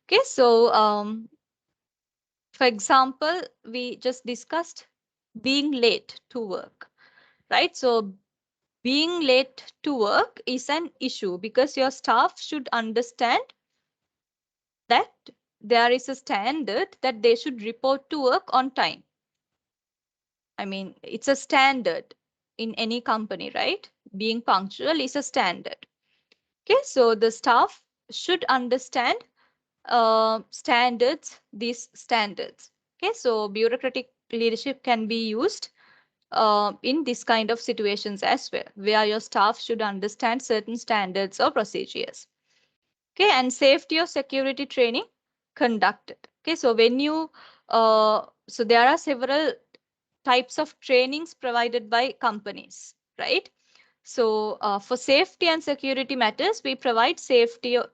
Okay, so for example, we just discussed being late to work, right? So being late to work is an issue because your staff should understand that there is a standard that they should report to work on time. I mean, it's a standard in any company, right? Being punctual is a standard. Okay, so the staff should understand these standards. Okay, so bureaucratic leadership can be used in this kind of situations as well, where your staff should understand certain standards or procedures. Okay, and safety or security training conducted. Okay, so when you, so there are several types of trainings provided by companies, right? So for safety and security matters, we provide safety or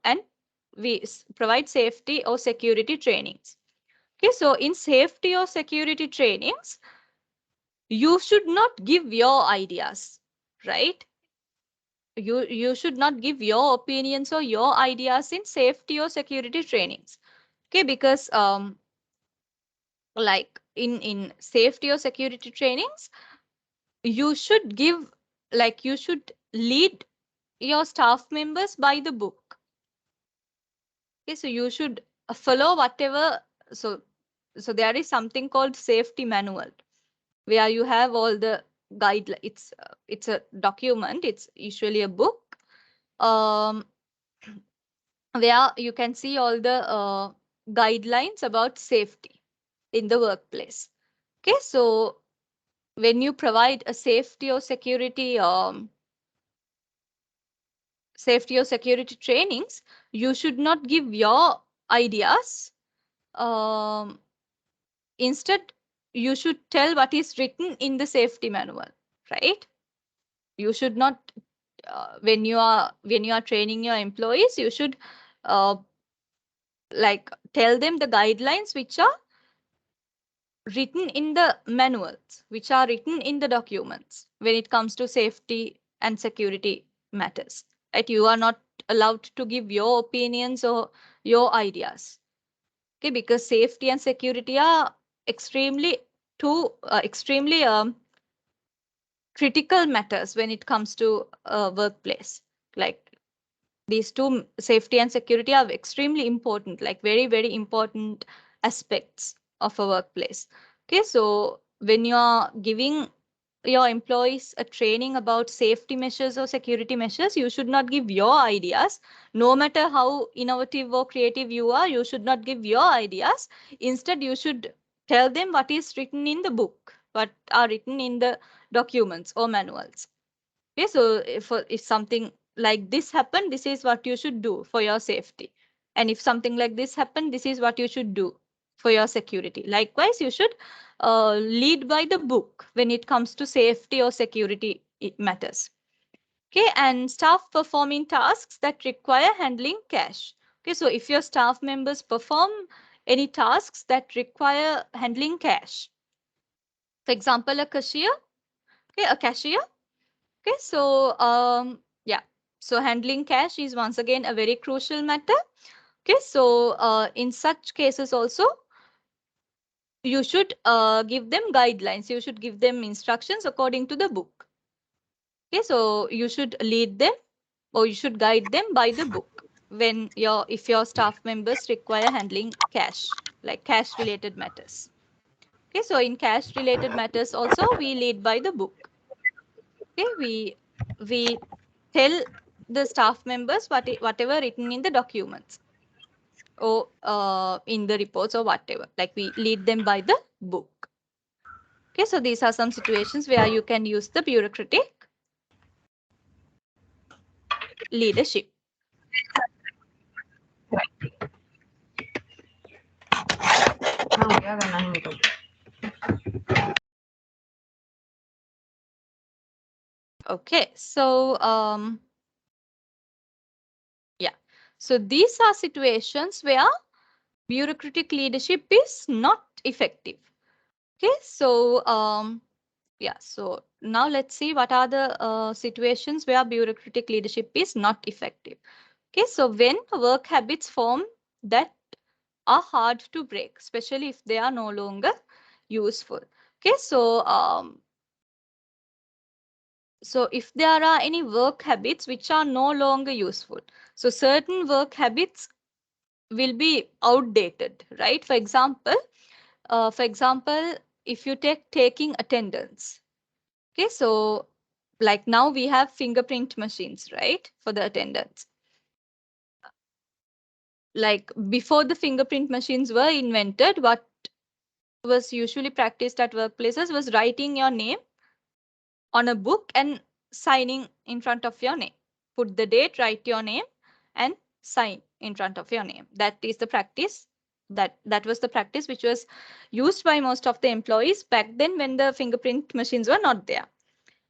security trainings. Okay, so in safety or security trainings, you should not give your ideas, right? You should not give your opinions or your ideas in safety or security trainings. Okay, because like in safety or security trainings, you should give, like you should lead your staff members by the book. Okay, so you should follow whatever. So there is something called safety manual, where you have all the guidelines. It's a document. It's usually a book, where you can see all the guidelines about safety in the workplace. Okay, so when you provide a safety or security trainings, you should not give your ideas. Instead, you should tell what is written in the safety manual, right? You should not, when you are training your employees, you should like tell them the guidelines which are written in the manuals, which are written in the documents when it comes to safety and security matters, right? You are not allowed to give your opinions or your ideas. Okay, because safety and security are extremely critical matters when it comes to workplace. Like these two, safety and security, are extremely important, like very, very important aspects of a workplace. Okay, so when you are giving your employees a training about safety measures or security measures, you should not give your ideas. No matter how innovative or creative you are, you should not give your ideas. Instead, you should tell them what is written in the book, what are written in the documents or manuals. Okay, so if something like this happened, this is what you should do for your safety. And if something like this happened, this is what you should do for your security. Likewise, you should lead by the book when it comes to safety or security matters. Okay, and staff performing tasks that require handling cash. Okay, so if your staff members perform any tasks that require handling cash, for example, a cashier. Okay, a cashier. Okay, so yeah, so handling cash is once again a very crucial matter. Okay, so in such cases also, you should give them guidelines. You should give them instructions according to the book. Okay, so you should lead them or you should guide them by the book when if your staff members require handling cash, like cash related matters. Okay, so in cash related matters also, we lead by the book. Okay, we tell the staff members whatever written in the documents or in the reports or whatever, like we lead them by the book. Okay, so these are some situations where you can use the bureaucratic leadership. Okay, so yeah, so these are situations where bureaucratic leadership is not effective. Okay, so yeah, so now let's see what are the situations where bureaucratic leadership is not effective. Okay, so when work habits form that are hard to break, especially if they are no longer useful. Okay, so if there are any work habits which are no longer useful, so certain work habits will be outdated, right? For example, if you take taking attendance, okay, so like now we have fingerprint machines, right, for the attendance. Like before the fingerprint machines were invented, what was usually practiced at workplaces was writing your name on a book and signing in front of your name. Put the date, write your name, and sign in front of your name. That is the practice. That was the practice which was used by most of the employees back then when the fingerprint machines were not there.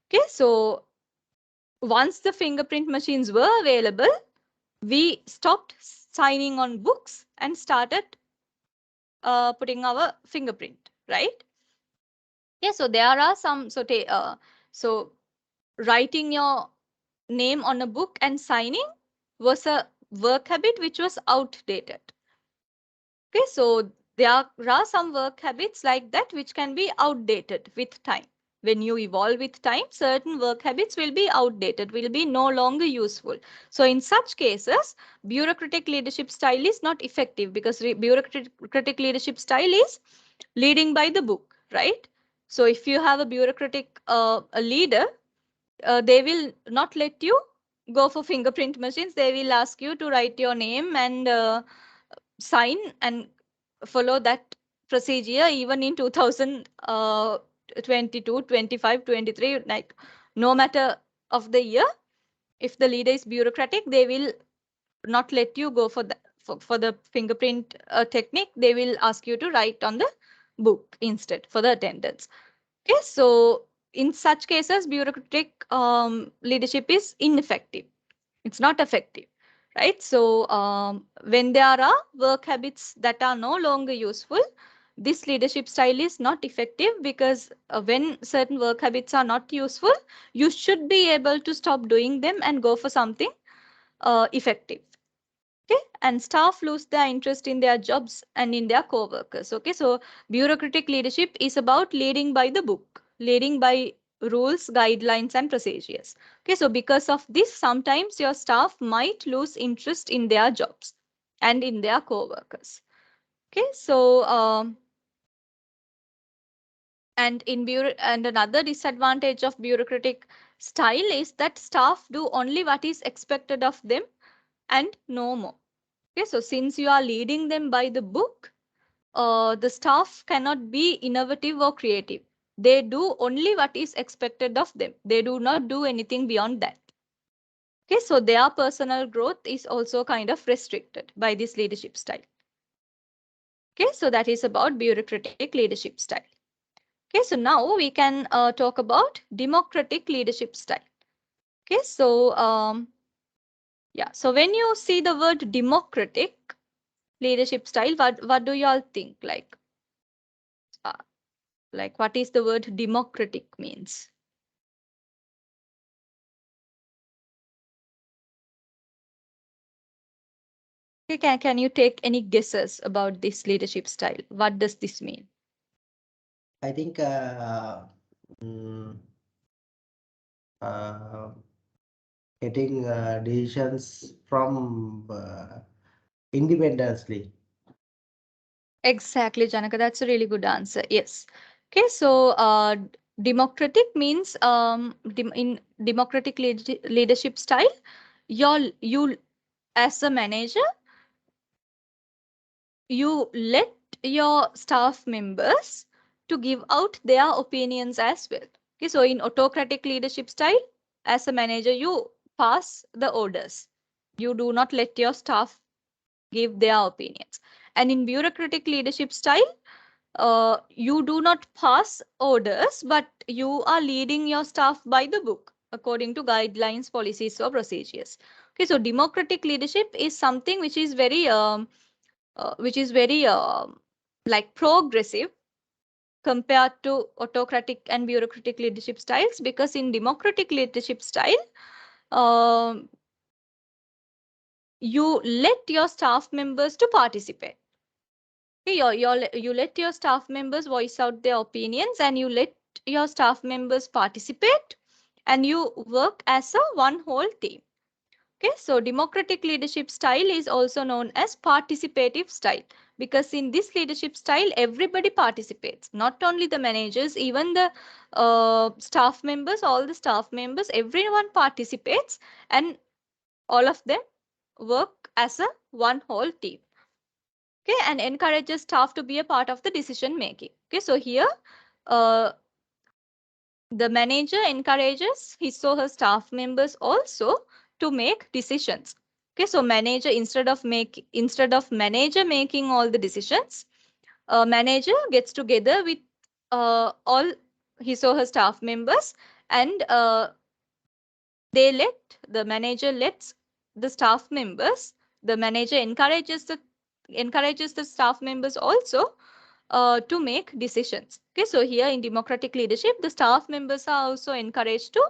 Okay, so once the fingerprint machines were available, we stopped signing on books and started putting our fingerprint, right? Yeah, so there are some, so writing your name on a book and signing was a work habit which was outdated. Okay, so there are some work habits like that which can be outdated with time. When you evolve with time, certain work habits will be outdated, will be no longer useful. So in such cases, bureaucratic leadership style is not effective because bureaucratic leadership style is leading by the book, right? So if you have a bureaucratic a leader, they will not let you go for fingerprint machines. They will ask you to write your name and sign and follow that procedure even in 2022, 25, 23, like no matter of the year. If the leader is bureaucratic, they will not let you go for the fingerprint technique. They will ask you to write on the book instead for the attendance. Okay, so in such cases, bureaucratic leadership is ineffective. It's not effective, right? So when there are work habits that are no longer useful, this leadership style is not effective because when certain work habits are not useful, you should be able to stop doing them and go for something effective. Okay, and staff lose their interest in their jobs and in their co-workers. Okay, so bureaucratic leadership is about leading by the book, leading by rules, guidelines, and procedures. Okay, so because of this, sometimes your staff might lose interest in their jobs and in their co-workers. Okay, so and another disadvantage of bureaucratic style is that staff do only what is expected of them and no more. Okay, so since you are leading them by the book, the staff cannot be innovative or creative. They do only what is expected of them. They do not do anything beyond that. Okay, so their personal growth is also kind of restricted by this leadership style. Okay, so that is about bureaucratic leadership style. Okay, so now we can talk about democratic leadership style. Okay, so yeah, so when you see the word democratic leadership style, what do you all think? Like what is the word democratic means? Okay, can you take any guesses about this leadership style? What does this mean? I think mm, uh, getting decisions from independently. Exactly, Janaka. That's a really good answer. Yes. Okay, so democratic means in democratic leadership style, you as a manager, you let your staff members to give out their opinions as well. Okay, so in autocratic leadership style, as a manager, you pass the orders. You do not let your staff give their opinions. And in bureaucratic leadership style, you do not pass orders, but you are leading your staff by the book according to guidelines, policies, or procedures. Okay, so democratic leadership is something which is very like progressive compared to autocratic and bureaucratic leadership styles, because in democratic leadership style, um, you let your staff members to participate. Okay, you let your staff members voice out their opinions and you let your staff members participate and you work as a one whole team. Okay, so democratic leadership style is also known as participative style, because in this leadership style, everybody participates, not only the managers, even the staff members, all the staff members, everyone participates, and all of them work as a one whole team. Okay, and encourages staff to be a part of the decision making. Okay, so here the manager encourages his or her staff members also to make decisions. Okay, so manager instead of manager making all the decisions, manager gets together with all his or her staff members, and the manager lets the staff members, the manager encourages the staff members also to make decisions. Okay, so here in democratic leadership, the staff members are also encouraged to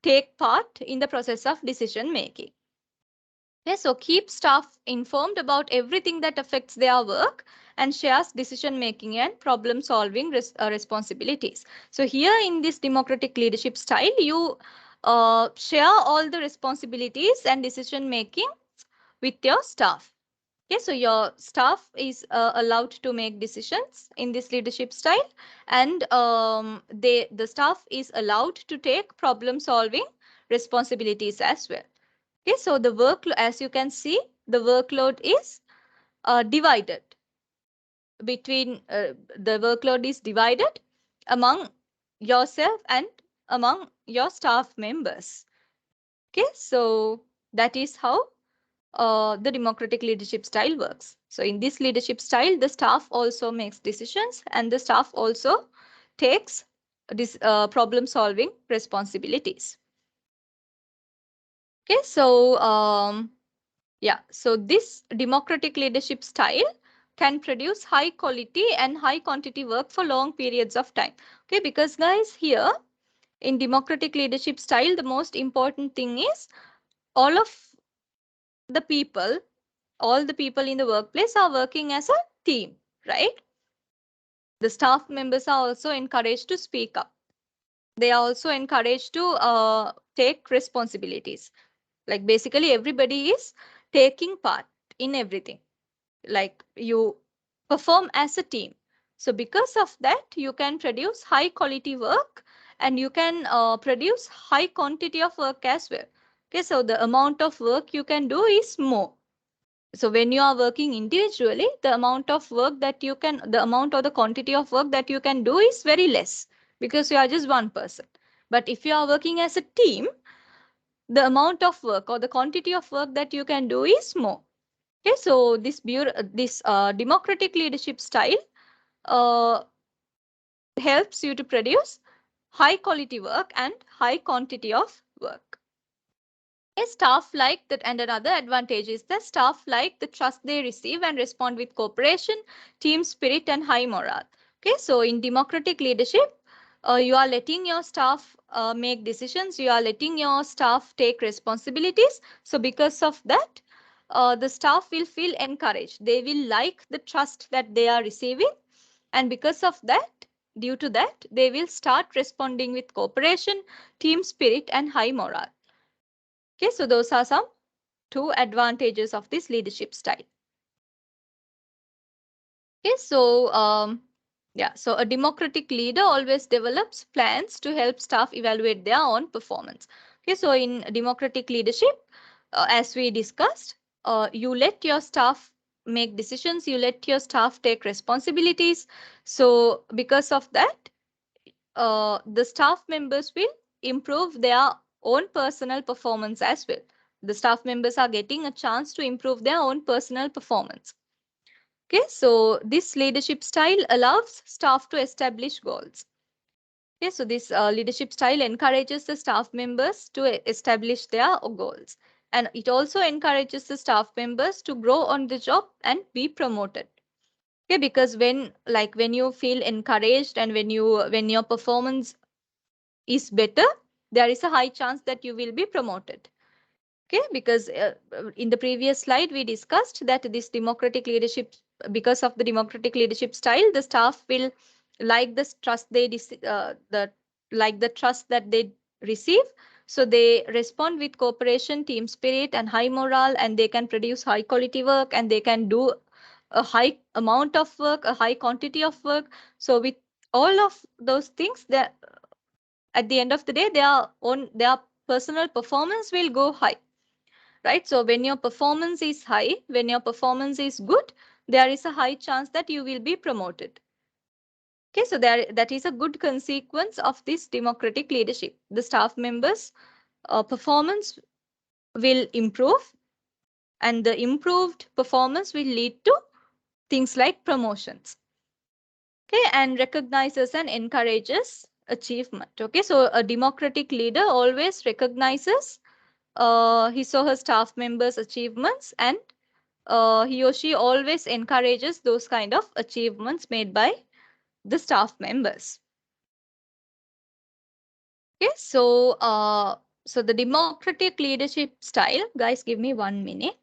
take part in the process of decision making. Okay, so keep staff informed about everything that affects their work and shares decision making and problem solving responsibilities. So here in this democratic leadership style, you share all the responsibilities and decision making with your staff. Okay, so your staff is allowed to make decisions in this leadership style, and the staff is allowed to take problem solving responsibilities as well. Okay, so the workload, as you can see, the workload is divided between the workload is divided among yourself and among your staff members. Okay, so that is how the democratic leadership style works. So in this leadership style, the staff also makes decisions, and the staff also takes this problem solving responsibilities. Okay, so yeah, so this democratic leadership style can produce high quality and high quantity work for long periods of time. Okay, because guys, here in democratic leadership style, the most important thing is all of the people, all the people in the workplace are working as a team, right? The staff members are also encouraged to speak up. They are also encouraged to take responsibilities. Like basically everybody is taking part in everything. Like you perform as a team. So because of that, you can produce high quality work, and you can produce high quantity of work as well. Okay, so the amount of work you can do is more. So when you are working individually, the amount of work that you can, the amount or the quantity of work that you can do is very less, because you are just one person. But if you are working as a team, the amount of work or the quantity of work that you can do is more. Okay, so this democratic leadership style uh, helps you to produce high quality work and high quantity of work. A staff like that, and another advantage is that staff like the trust they receive and respond with cooperation, team spirit, and high morale. Okay, so in democratic leadership, you are letting your staff make decisions, you are letting your staff take responsibilities. So because of that, the staff will feel encouraged. They will like the trust that they are receiving, and because of that, due to that, they will start responding with cooperation, team spirit, and high morale. Okay, so those are some two advantages of this leadership style. Okay, so yeah, so a democratic leader always develops plans to help staff evaluate their own performance. Okay, so in democratic leadership, as we discussed, you let your staff make decisions, you let your staff take responsibilities. So because of that, the staff members will improve their own personal performance as well. The staff members are getting a chance to improve their own personal performance. Okay, so this leadership style allows staff to establish goals. Okay, so this leadership style encourages the staff members to establish their goals. And it also encourages the staff members to grow on the job and be promoted. Okay, because when you feel encouraged and when your performance is better, there is a high chance that you will be promoted. Okay, because in the previous slide we discussed that this democratic leadership, because of the democratic leadership style, the staff will like the trust they like the trust that they receive. So they respond with cooperation, team spirit, and high morale, and they can produce high quality work, and they can do a high amount of work, a high quantity of work. So with all of those things, that at the end of the day, their personal performance will go high, right? So when your performance is high, when your performance is good, there is a high chance that you will be promoted. Okay, so that is a good consequence of this democratic leadership. The staff members' performance will improve, and the improved performance will lead to things like promotions. Okay, and recognizes and encourages achievement. Okay, so a democratic leader always recognizes his or her staff members' achievements, and he or she always encourages those kind of achievements made by the staff members. Okay, so the democratic leadership style, guys, give me 1 minute.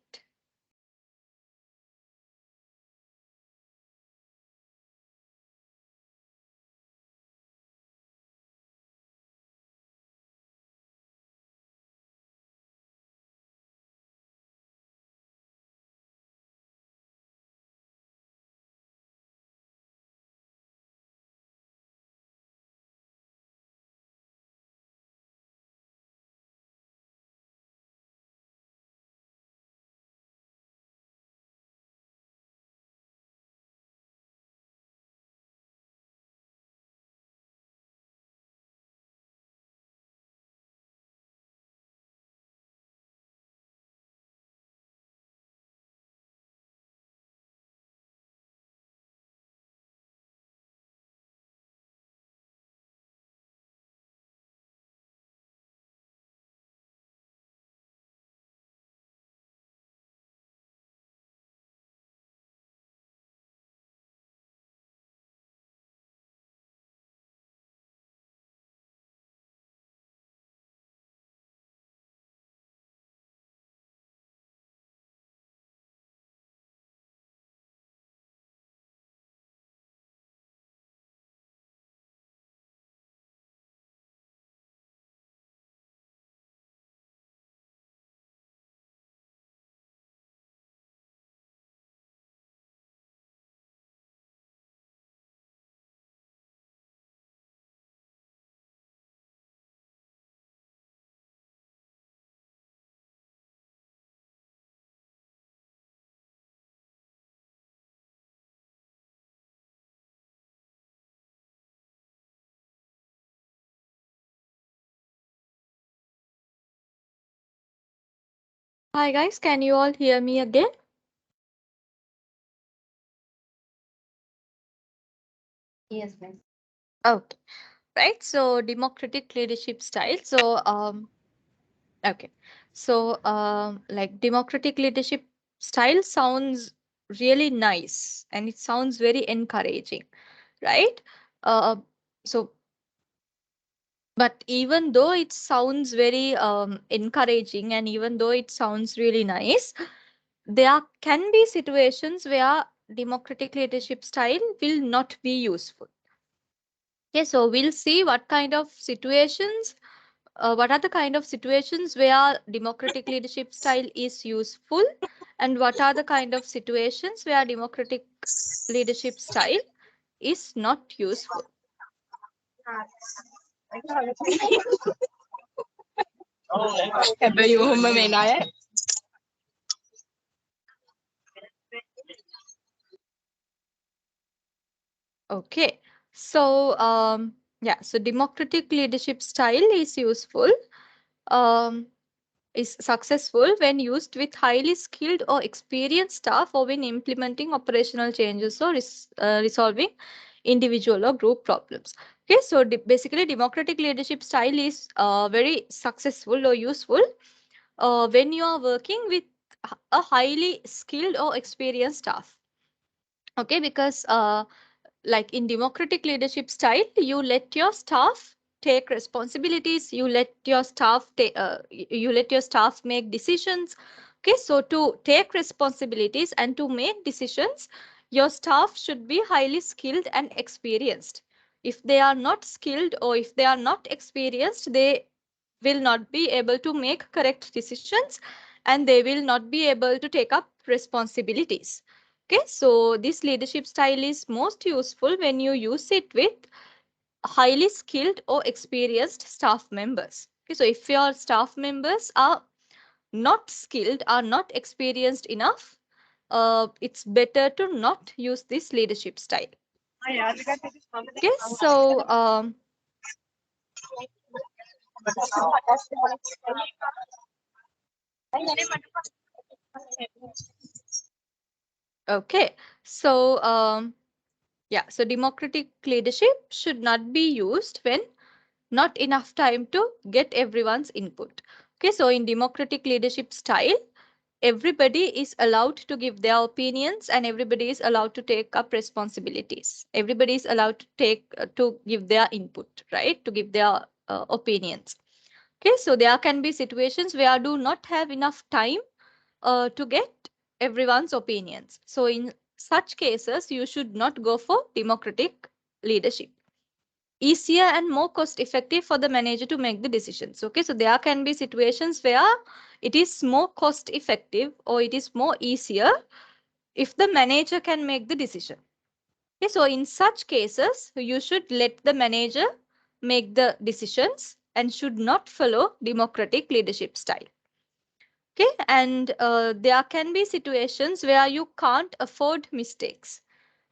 Hi guys, can you all hear me again? Yes, ma'am. Okay, right. So democratic leadership style. Okay. Like democratic leadership style sounds really nice, and it sounds very encouraging, right? Uh, so but even though it sounds very encouraging, and even though it sounds really nice, there can be situations where democratic leadership style will not be useful. Okay, so we'll see what are the kind of situations where democratic leadership style is useful, and what are the kind of situations where democratic leadership style is not useful. හැබැයි ඔහොම වෙන අය Okay, so yeah, so democratic leadership style is useful, um, is successful when used with highly skilled or experienced staff, or when implementing operational changes, or resolving individual or group problems. Okay, so basically democratic leadership style is very successful or useful when you are working with a highly skilled or experienced staff. Okay, because like in democratic leadership style, you let your staff take responsibilities, you let your staff you let your staff make decisions. Okay, so to take responsibilities and to make decisions, your staff should be highly skilled and experienced. If they are not skilled, or if they are not experienced, they will not be able to make correct decisions, and they will not be able to take up responsibilities. Okay, so this leadership style is most useful when you use it with highly skilled or experienced staff members. Okay, so if your staff members are not skilled, are not experienced enough, it's better to not use this leadership style. Okay, so okay, so yeah, so democratic leadership should not be used when not enough time to get everyone's input. Okay, so in democratic leadership style, everybody is allowed to give their opinions and everybody is allowed to take up responsibilities. Everybody is allowed to to give their input, right? To give their opinions. Okay, so there can be situations where I do not have enough time to get everyone's opinions. So in such cases, you should not go for democratic leadership. Easier and more cost effective for the manager to make the decisions. Okay, so there can be situations where it is more cost effective or it is more easier if the manager can make the decision. Okay, so in such cases, you should let the manager make the decisions and should not follow democratic leadership style. Okay, and there can be situations where you can't afford mistakes.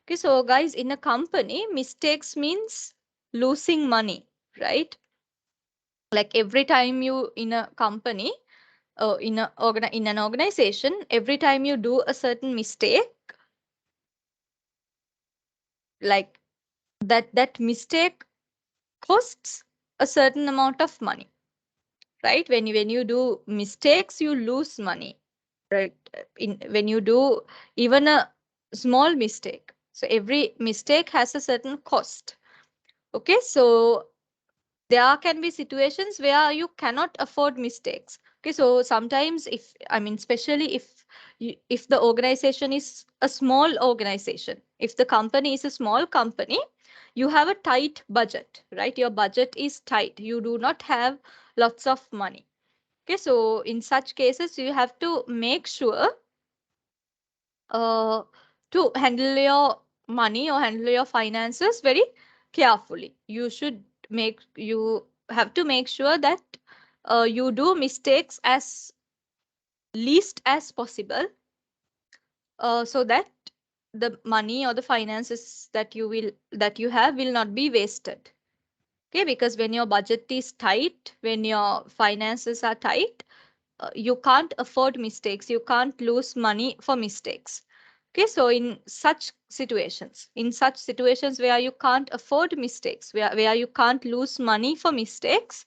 Okay, so guys, in a company, mistakes means losing money, right? Like every time you in a company, in an organization, every time you do a certain mistake, like that mistake costs a certain amount of money, right? When you do mistakes, you lose money, right? In when you do even a small mistake, so every mistake has a certain cost. Okay, so there can be situations where you cannot afford mistakes. Okay, so sometimes if I mean especially if the organization is a small organization, if the company is a small company, you have a tight budget, right? Your budget is tight, you do not have lots of money. Okay, so in such cases you have to make sure uh, to handle your money or handle your finances very carefully. You have to make sure that you do mistakes as least as possible, so that the money or the finances that you have will not be wasted. Okay, because when your budget is tight, when your finances are tight, you can't afford mistakes, you can't lose money for mistakes. Okay, so in such situations where you can't afford mistakes, where you can't lose money for mistakes,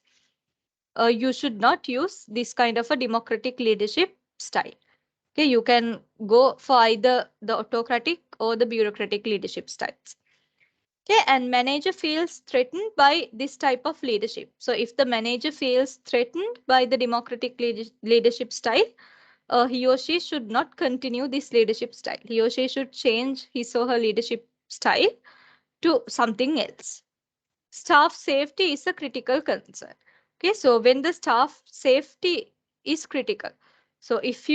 you should not use this kind of a democratic leadership style. Okay, you can go for either the autocratic or the bureaucratic leadership styles. Okay, and manager feels threatened by this type of leadership. So if the manager feels threatened by the democratic leadership style, he or she should not continue this leadership style. He or she should change his or her leadership style to something else. Staff safety is a critical concern. Okay, so when the staff safety is critical, so if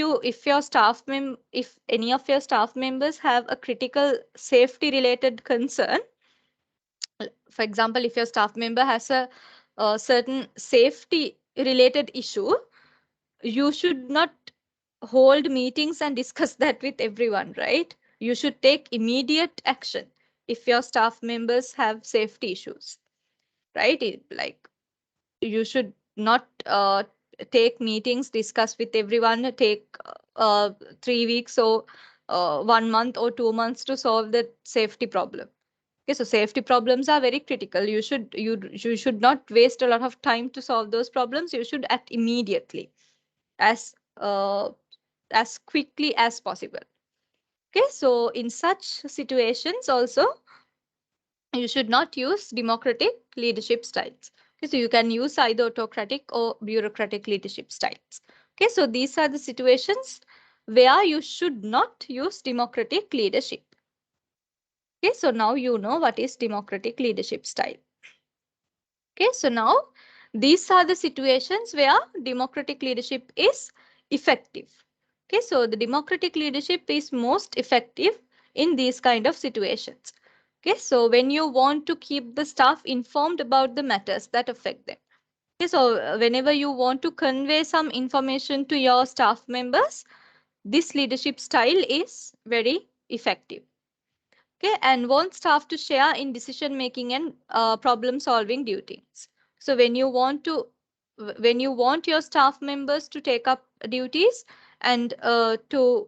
any of your staff members have a critical safety related concern, for example, if your staff member has a certain safety related issue, you should not hold meetings and discuss that with everyone, right? You should take immediate action if your staff members have safety issues, right? Like you should not take meetings, discuss with everyone, take 3 weeks or 1 month or 2 months to solve the safety problem. Okay, so safety problems are very critical. You should not waste a lot of time to solve those problems. You should act immediately, as uh, as quickly as possible. Okay, so in such situations also, you should not use democratic leadership styles. Okay, so you can use either autocratic or bureaucratic leadership styles. Okay, so these are the situations where you should not use democratic leadership. Okay, so now you know what is democratic leadership style. Okay, so now These are the situations where democratic leadership is effective. Okay, so the democratic leadership is most effective in these kind of situations. Okay, so when you want to keep the staff informed about the matters that affect them. Okay, so whenever you want to convey some information to your staff members, this leadership style is very effective. Okay, and want staff to share in decision making and problem solving duties. So when you want your staff members to take up duties and to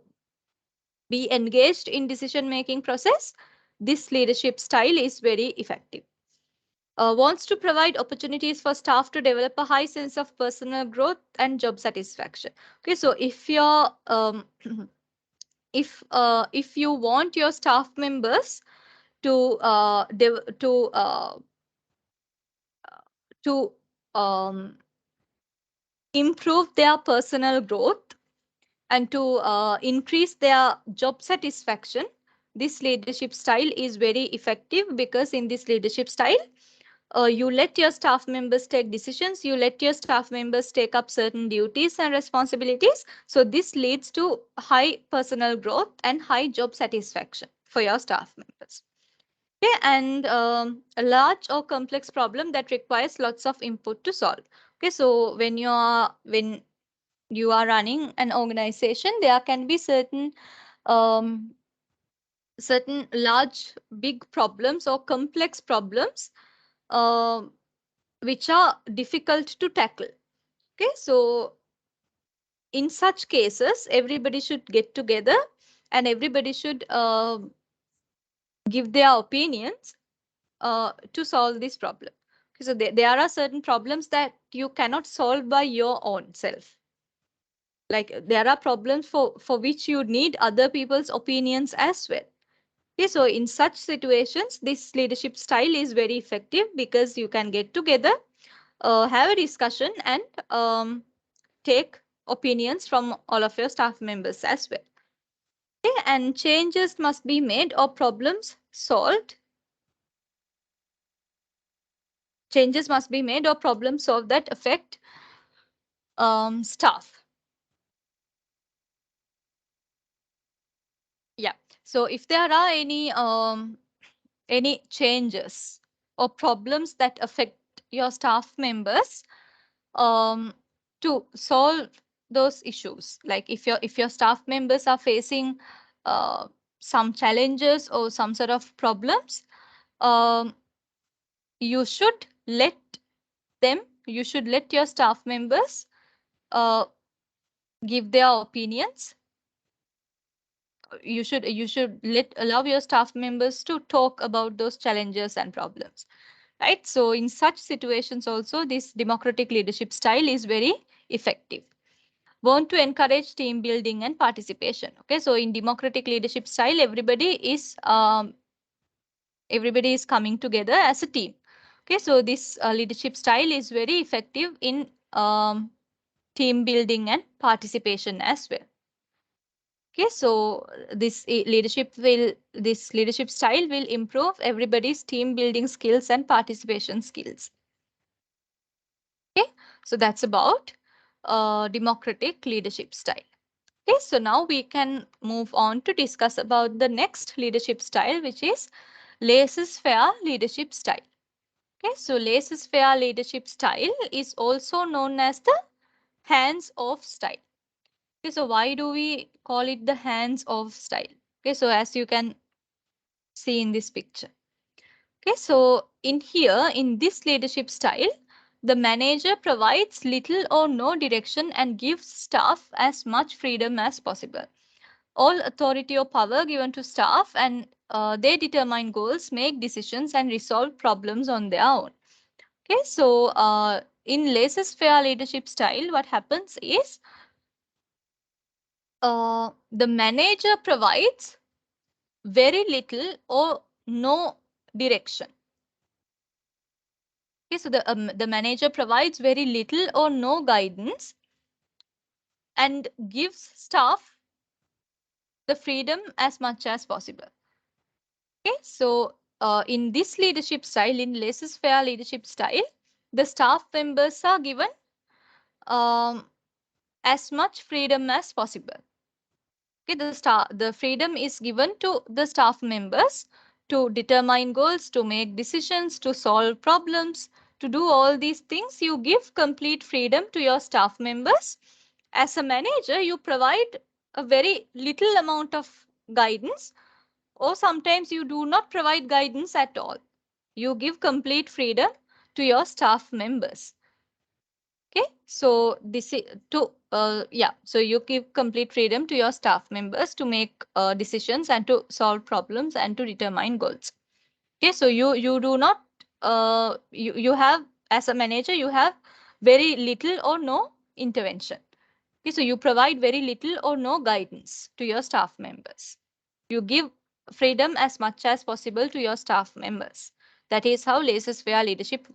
be engaged in decision making process, this leadership style is very effective. Wants to provide opportunities for staff to develop a high sense of personal growth and job satisfaction. Okay, so if you're if you want your staff members to to improve their personal growth and to increase their job satisfaction, this leadership style is very effective, because in this leadership style, you let your staff members take decisions, you let your staff members take up certain duties and responsibilities. So this leads to high personal growth and high job satisfaction for your staff members. Okay, and a large or complex problem that requires lots of input to solve. Okay, so when you are running an organization, there can be um, certain large, big problems or complex problems um which are difficult to tackle. Okay, so in such cases, everybody should get together and everybody should give their opinions to solve this problem. Okay, so there are certain problems that you cannot solve by your own self. Like there are problems for which you need other people's opinions as well. Okay, so in such situations, this leadership style is very effective, because you can get together, have a discussion, and take opinions from all of your staff members as well. Okay, and changes must be made or problems solved. Changes must be made or problems solved that affect staff. Yeah. So if there are any changes or problems that affect your staff members, to solve those issues, like if your staff members are facing some challenges or some sort of problems, um, you should let you should let your staff members uh, give their opinions. You should allow your staff members to talk about those challenges and problems, right? So in such situations also, this democratic leadership style is very effective. Want to encourage team building and participation. Okay, so in democratic leadership style, everybody is coming together as a team. Okay, so this leadership style is very effective in team building and participation as well. Okay, so this leadership style will improve everybody's team building skills and participation skills. Okay, so that's about democratic leadership style. Okay, so now we can move on to discuss about the next leadership style, which is laissez-faire leadership style. Okay, so laissez-faire leadership style is also known as the hands-off style. Okay, so why do we call it the hands-off style? Okay, so as you can see in this picture. Okay, so in this leadership style, the manager provides little or no direction and gives staff as much freedom as possible. All authority or power given to staff, and they determine goals, make decisions, and resolve problems on their own. Okay, so in laissez-faire leadership style, what happens is the manager provides very little or no direction. Okay, so the manager provides very little or no guidance and gives staff the freedom as much as possible. Okay, so in this leadership style, in laissez-faire leadership style, the staff members are given as much freedom as possible. Okay, the freedom is given to the staff members to determine goals, to make decisions, to solve problems, to do all these things. You give complete freedom to your staff members. As a manager, you provide a very little amount of guidance, or sometimes you do not provide guidance at all. You give complete freedom to your staff members. Okay, so this is to so you give complete freedom to your staff members to make decisions and to solve problems and to determine goals. Okay, so you do not you have, as a manager, you have very little or no intervention. Okay, so you provide very little or no guidance to your staff members. You give freedom as much as possible to your staff members. That is how laissez-faire leadership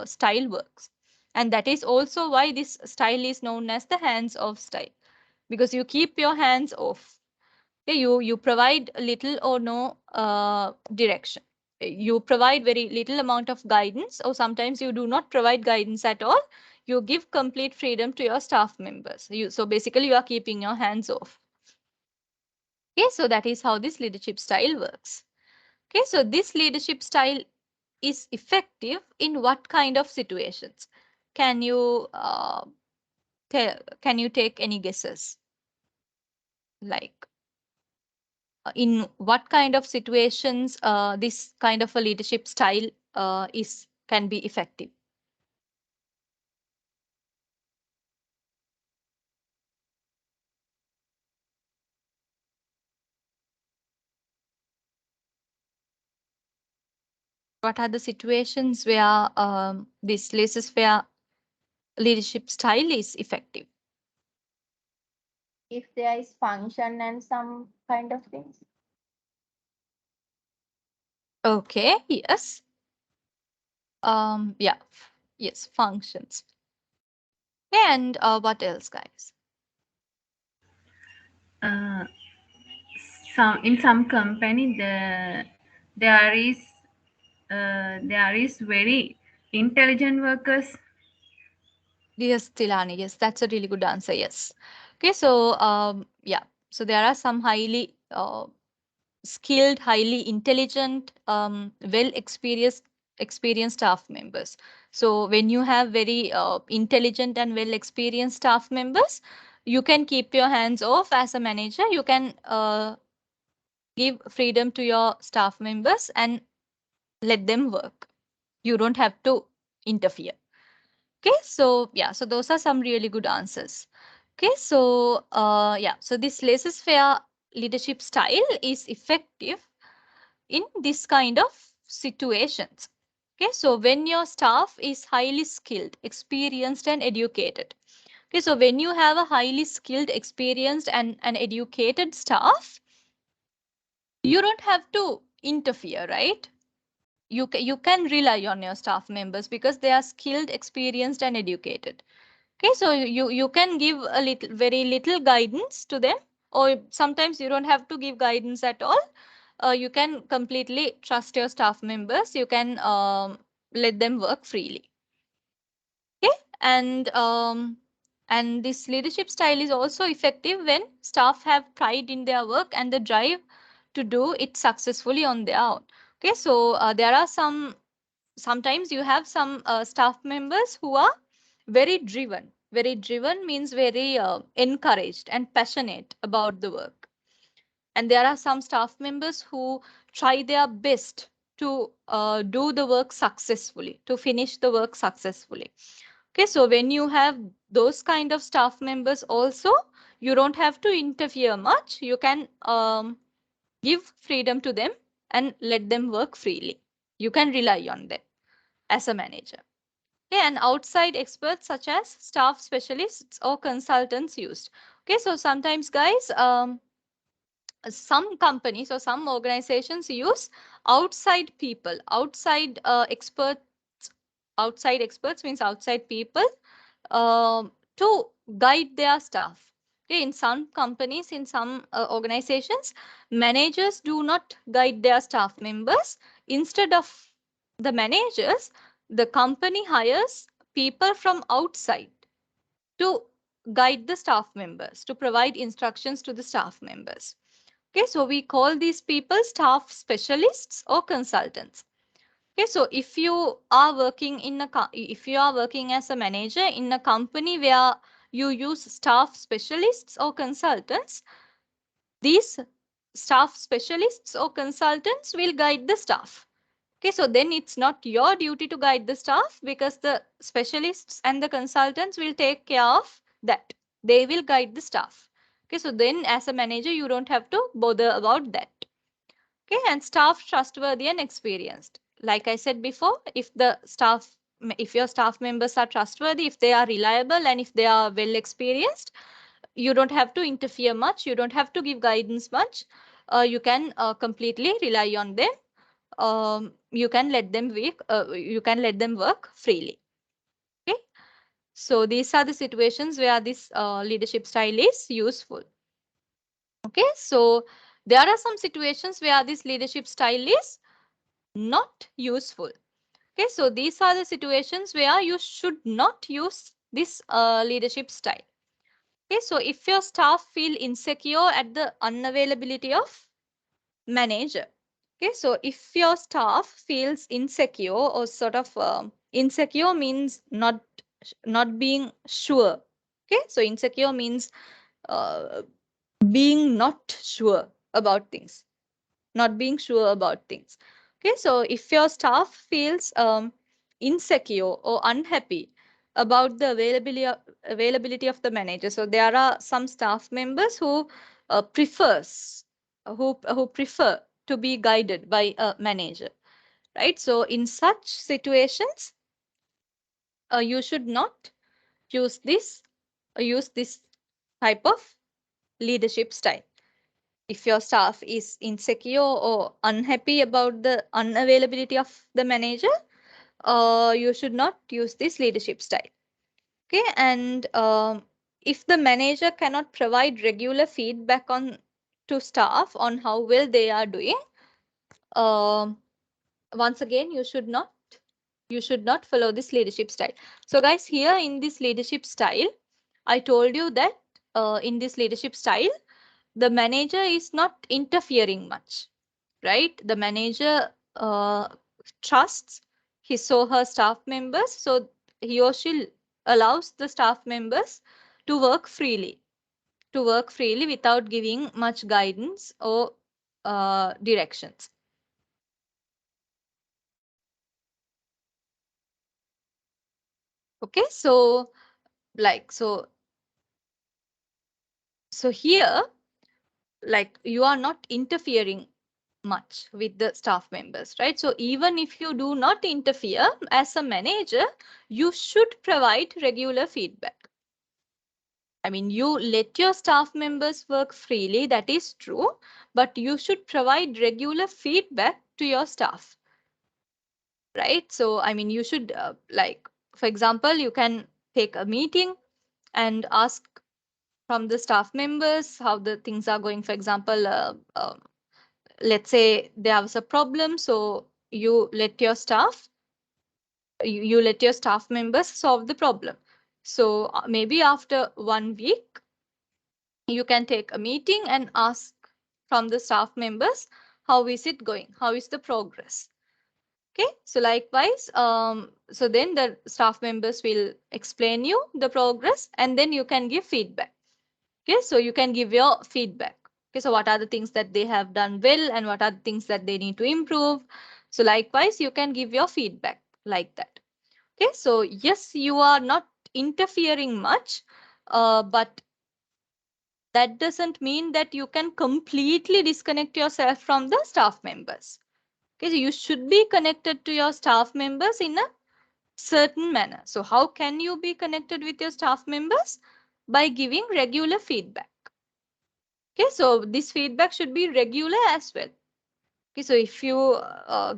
style works. And that is also why this style is known as the hands-off style, because you keep your hands off. Okay, you provide little or no direction. You provide very little amount of guidance, or sometimes you do not provide guidance at all. You give complete freedom to your staff members. So basically you are keeping your hands off. Okay, so that is how this leadership style works. Okay, so this leadership style is effective in what kind of situations? Can you can you take any guesses? Like in what kind of situations this kind of a leadership style can be effective? What are the situations where this laissez-faire leadership style is effective? If there is function and some kind of things. Okay, yes. Yeah, yes, functions. And what else, guys? In some company there is very intelligent workers. Yes, Tilani. Yes, that's a really good answer. Yes. Okay, so yeah, so there are some highly skilled, highly intelligent, well experienced staff members. So when you have very intelligent and well experienced staff members, you can keep your hands off as a manager. You can give freedom to your staff members and let them work. You don't have to interfere. Okay, so yeah, so those are some really good answers. Okay, so yeah, so this laissez-faire leadership style is effective in this kind of situations. Okay, so when your staff is highly skilled, experienced, and educated. Okay, so when you have a highly skilled, experienced, and an educated staff, you don't have to interfere, right? You can rely on your staff members because they are skilled, experienced, and educated. Okay, so you can give a little, very little guidance to them, or sometimes you don't have to give guidance at all. You can completely trust your staff members. You can let them work freely. Okay, and this leadership style is also effective when staff have pride in their work and the drive to do it successfully on their own. Okay, so there are sometimes you have some staff members who are very driven. Very driven means very encouraged and passionate about the work. And there are some staff members who try their best to do the work successfully, to finish the work successfully. Okay, so when you have those kind of staff members also, you don't have to interfere much. You can give freedom to them and let them work freely. You can rely on them as a manager. Okay, and outside experts such as staff specialists or consultants used. Okay, so sometimes guys, some companies or some organizations use outside people, experts. Outside experts means outside people to guide their staff. Okay, in some companies, in some organizations, managers do not guide their staff members. Instead of the managers, the company hires people from outside to guide the staff members, to provide instructions to the staff members. Okay, so we call these people staff specialists or consultants. Okay, so if you are working as a manager in a company where you use staff specialists or consultants, these staff specialists or consultants will guide the staff. Okay, so then it's not your duty to guide the staff because the specialists and the consultants will take care of that. They will guide the staff. Okay, so then as a manager, you don't have to bother about that. Okay, and staff trustworthy and experienced. Like I said before, if your staff members are trustworthy, if they are reliable, and if they are well experienced, you don't have to interfere much. You don't have to give guidance much. You can completely rely on them. You can let them work freely. Okay, so these are the situations where this leadership style is useful. Okay, so there are some situations where this leadership style is not useful. Okay, so these are the situations where you should not use this leadership style. Okay, so if your staff feel insecure at the unavailability of manager. Okay, so if your staff feels insecure or sort of insecure means not being sure. Okay, so insecure means uh, being not sure about things, not being sure about things. Okay, so if your staff feels insecure or unhappy about the availability of the manager, so there are some staff members who prefer to be guided by a manager, right? So in such situations, you should not use this type of leadership style. If your staff is insecure or unhappy about the unavailability of the manager, you should not use this leadership style. Okay, and if the manager cannot provide regular feedback to staff on how well they are doing, once again, you should not follow this leadership style. So guys, here in this leadership style, I told you that in this leadership style, the manager is not interfering much, right? The manager trusts his or her staff members, so he or she allows the staff members to work freely, without giving much guidance or directions. Okay, so so here, like, you are not interfering much with the staff members, right? So even if you do not interfere as a manager, you should provide regular feedback. I mean, you let your staff members work freely, that is true, but you should provide regular feedback to your staff, right? So, I mean, you should, for example, you can take a meeting and ask from the staff members how the things are going. For example, let's say there was a problem, so you let your staff members solve the problem. So maybe after 1 week, you can take a meeting and ask from the staff members, how is it going? How is the progress? Okay, so likewise, so then the staff members will explain you the progress, and then you can give feedback. Okay, so you can give your feedback. Okay, so what are the things that they have done well and what are the things that they need to improve? So likewise, you can give your feedback like that. Okay, so yes, you are not interfering much, but that doesn't mean that you can completely disconnect yourself from the staff members. Okay, so you should be connected to your staff members in a certain manner. So how can you be connected with your staff members? By giving regular feedback. Okay, so this feedback should be regular as well. Okay, so if you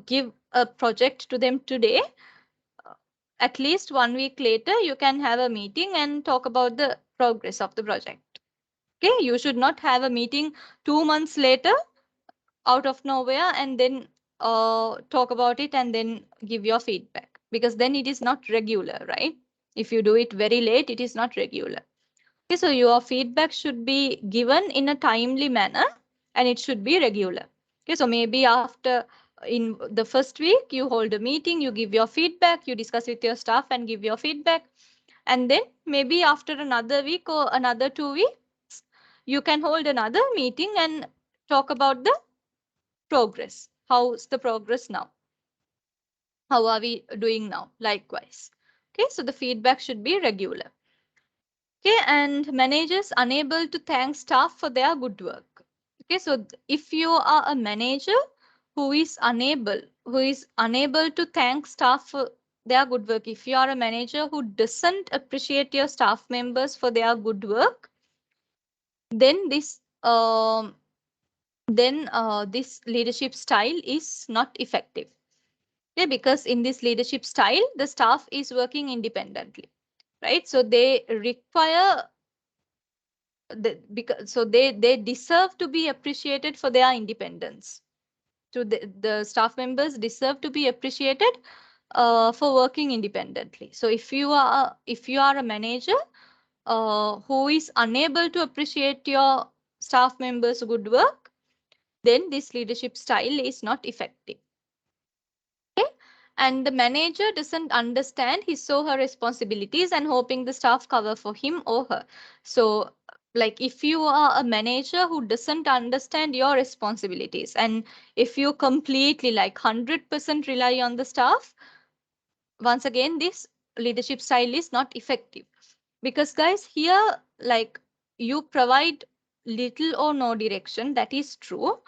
give a project to them today, at least 1 week later, you can have a meeting and talk about the progress of the project. Okay, you should not have a meeting 2 months later out of nowhere and then talk about it and then give your feedback. because then it is not regular, right? If you do it very late, it is not regular. Okay, so your feedback should be given in a timely manner and it should be regular. Okay, so maybe after in the first week, you hold a meeting, you give your feedback, you discuss with your staff and give your feedback. And then maybe after another week or another 2 weeks, you can hold another meeting and talk about the progress. How's the progress now? How are we doing now? Likewise. Okay, so the feedback should be regular. Okay, and managers unable to thank staff for their good work. Okay, so if you are a manager who is unable to thank staff for their good work, if you are a manager who doesn't appreciate your staff members for their good work, then this leadership style is not effective. Okay, because in this leadership style, the staff is working independently, right? So they require they deserve to be appreciated for their independence. So the staff members deserve to be appreciated for working independently. So if you are a manager who is unable to appreciate your staff members' good work, then this leadership style is not effective. Okay, and the manager doesn't understand his or her responsibilities and hoping the staff cover for him or her. So like if you are a manager who doesn't understand your responsibilities and if you completely like 100% rely on the staff, once again this leadership style is not effective. Because guys, here like you provide little or no direction, that is true.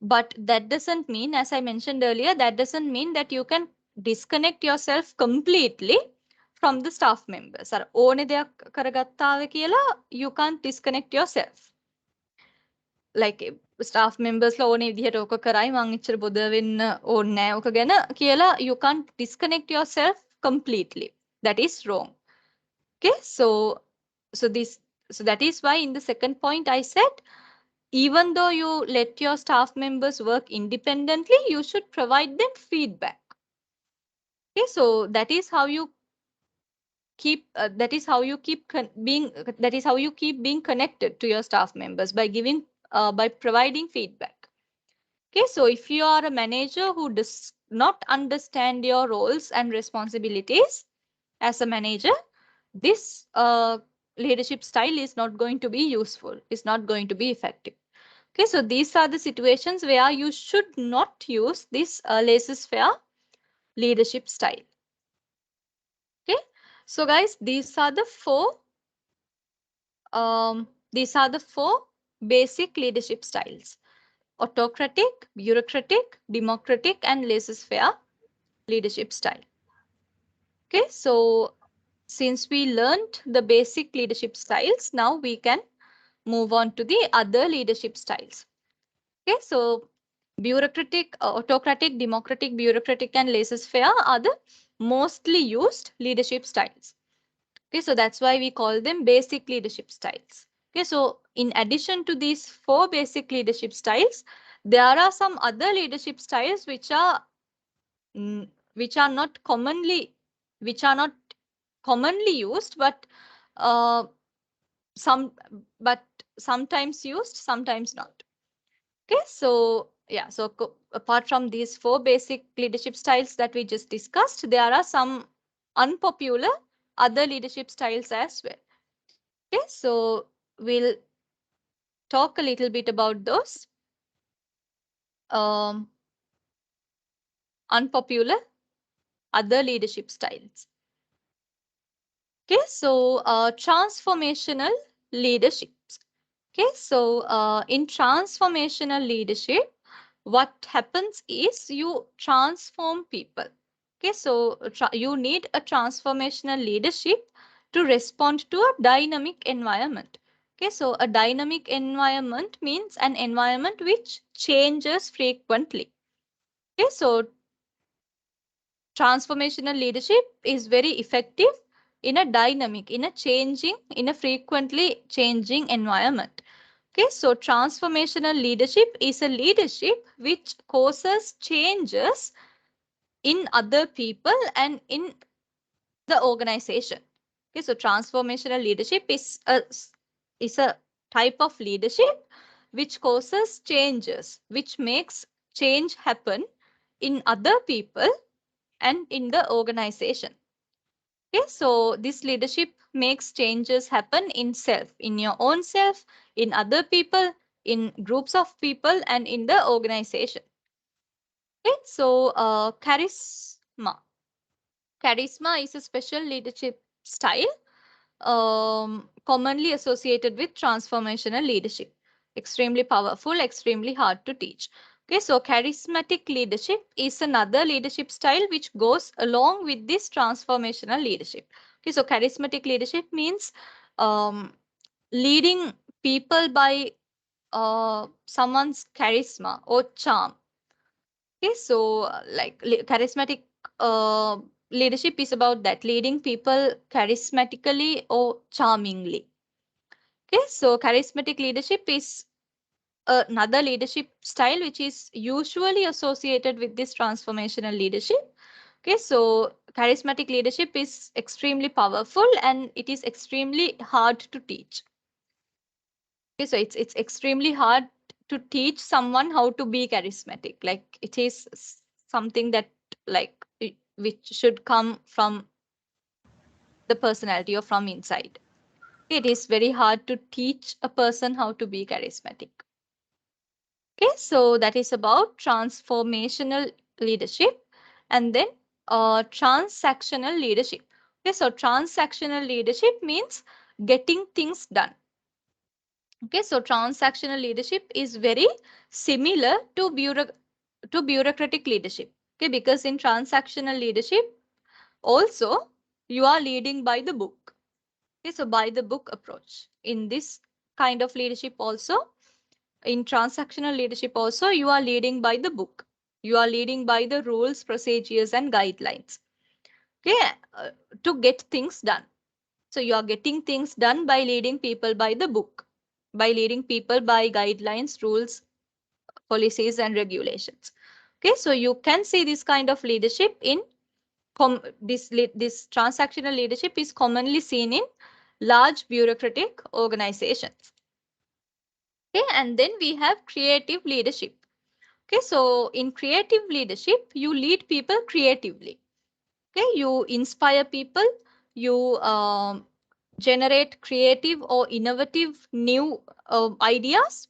But that doesn't mean, as I mentioned earlier, that doesn't mean that you can disconnect yourself completely from the staff members. අර ඕනේ දෙයක් කරගත්තාව කියලා you can't disconnect yourself. Like staff members ලා ඕනේ විදිහට ඕක කරයි මං එච්චර බොද වෙන්න ඕනේ නෑ ඕක ගැන කියලා you can't disconnect yourself completely. That is wrong. Okay, so that is why in the second point I said, even though you let your staff members work independently, you should provide them feedback. Okay, so that is how you keep being connected to your staff members by providing feedback. Okay, so if you are a manager who does not understand your roles and responsibilities as a manager, this leadership style is not going to be useful, is not going to be effective. Okay, so these are the situations where you should not use this laissez-faire leadership style. Okay, so guys, these are the four basic leadership styles: autocratic, bureaucratic, democratic, and laissez-faire leadership style. Okay, so since we learned the basic leadership styles, now we can move on to the other leadership styles. Okay, so bureaucratic, autocratic, democratic, bureaucratic, and laissez-faire are the mostly used leadership styles. Okay, so that's why we call them basic leadership styles. Okay, so in addition to these four basic leadership styles, there are some other leadership styles which are not commonly used, but sometimes used, sometimes not. Okay, so yeah, so apart from these four basic leadership styles that we just discussed, there are some unpopular other leadership styles as well. Okay, so we'll talk a little bit about those unpopular other leadership styles. Okay, so transformational leaderships. Okay, so in transformational leadership, what happens is you transform people. Okay, so you need a transformational leadership to respond to a dynamic environment. Okay, so a dynamic environment means an environment which changes frequently. Okay, so transformational leadership is very effective in a dynamic, in a frequently changing environment. Okay, so transformational leadership is a leadership which causes changes in other people and in the organization. Okay, so transformational leadership is a type of leadership which causes changes, which makes change happen in other people and in the organization. Okay, so this leadership makes changes happen in self, in your own self, in other people, in groups of people, and in the organization. Okay, so charisma. Charisma is a special leadership style commonly associated with transformational leadership. Extremely powerful, extremely hard to teach. Okay, so charismatic leadership is another leadership style which goes along with this transformational leadership. Okay, so charismatic leadership means leading people by someone's charisma or charm. Okay, so charismatic uh, leadership is about that, leading people charismatically or charmingly. Okay, so charismatic leadership is another leadership style which is usually associated with this transformational leadership. Okay, so charismatic leadership is extremely powerful and it is extremely hard to teach. Okay, so it's extremely hard to teach someone how to be charismatic. Like it is something that which should come from the personality or from inside. It is very hard to teach a person how to be charismatic. Okay, so that is about transformational leadership. And then transactional leadership. Okay, so transactional leadership means getting things done. Okay, so transactional leadership is very similar to bureaucratic leadership. Okay, because in transactional leadership also you are leading by the book. Okay, so by the book approach. In this kind of leadership also, in transactional leadership also, you are leading by the book. You are leading by the rules, procedures, and guidelines. Okay, to get things done. So you are getting things done by leading people by the book, by leading people by guidelines, rules, policies, and regulations. Okay, so you can see this kind of leadership in this transactional leadership is commonly seen in large bureaucratic organizations. Okay, and then we have creative leadership. Okay, so in creative leadership, you lead people creatively. Okay, you inspire people, you generate creative or innovative new ideas,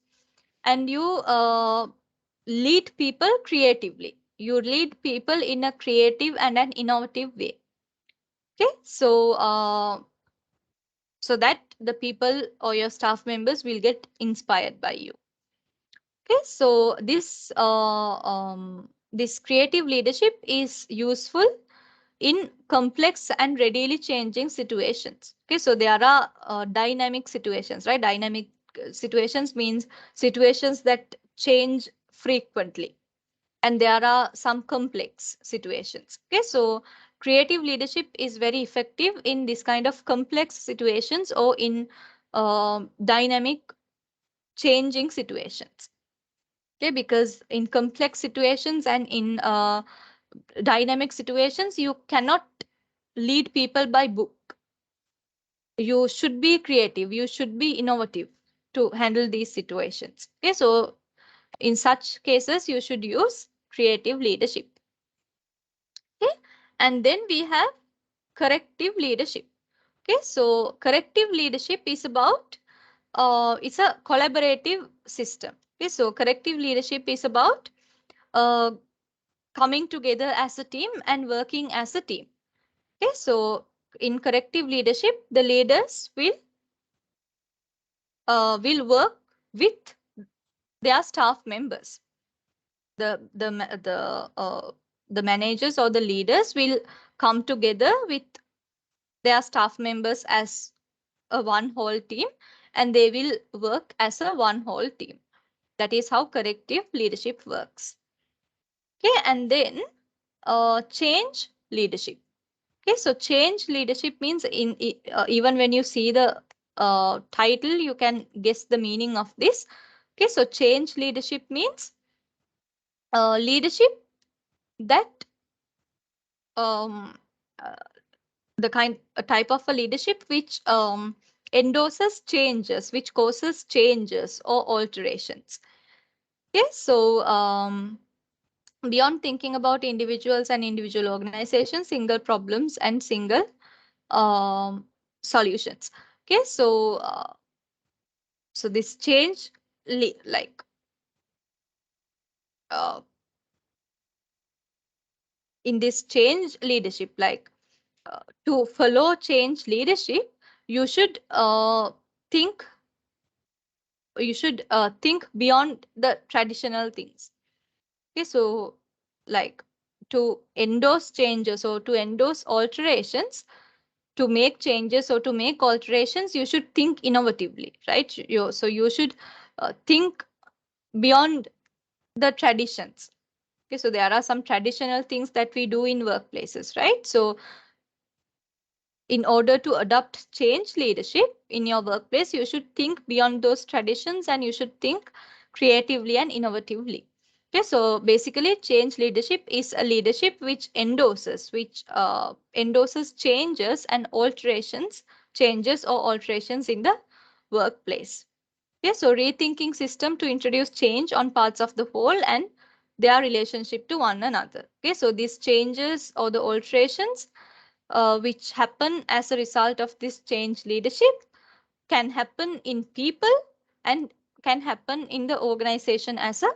and you lead people creatively. You lead people in a creative and an innovative way. Okay, so that the people or your staff members will get inspired by you. Okay, so this creative leadership is useful in complex and readily changing situations. Okay, so there are dynamic situations, right? Dynamic situations means situations that change frequently, and there are some complex situations. Okay, so creative leadership is very effective in this kind of complex situations or in dynamic changing situations. Okay, because in complex situations and in dynamic situations, you cannot lead people by book. You should be creative, you should be innovative to handle these situations. Okay, so in such cases, you should use creative leadership. Okay, and then we have corrective leadership. Okay, so corrective leadership is about it's a collaborative system. Okay, so corrective leadership is about uh, coming together as a team and working as a team. Okay, so in corrective leadership, the leaders will work with their staff members. The managers or the leaders will come together with their staff members as a one whole team, and they will work as a one whole team. That is how corrective leadership works. Okay, and then change leadership. Okay, so change leadership means even when you see the title, you can guess the meaning of this. Okay, so change leadership means leadership that um, uh, a type of a leadership which endorses changes, which causes changes or alterations. Okay, so beyond thinking about individuals and individual organizations, single problems and single um, solutions. Okay, so this change, like uh, in this change leadership, like to follow change leadership, you should think think beyond the traditional things. Okay, so like to endorse changes or to endorse alterations, to make changes or to make alterations, you should think innovatively, right? So you should think beyond the traditions. Okay, so there are some traditional things that we do in workplaces, right? So in order to adopt change leadership in your workplace, you should think beyond those traditions and you should think creatively and innovatively. Okay, so basically change leadership is a leadership which endorses changes and alterations, changes or alterations in the workplace. Okay, so rethinking system to introduce change on parts of the whole and their relationship to one another. Okay, so these changes or the alterations which happen as a result of this change leadership can happen in people and can happen in the organization as a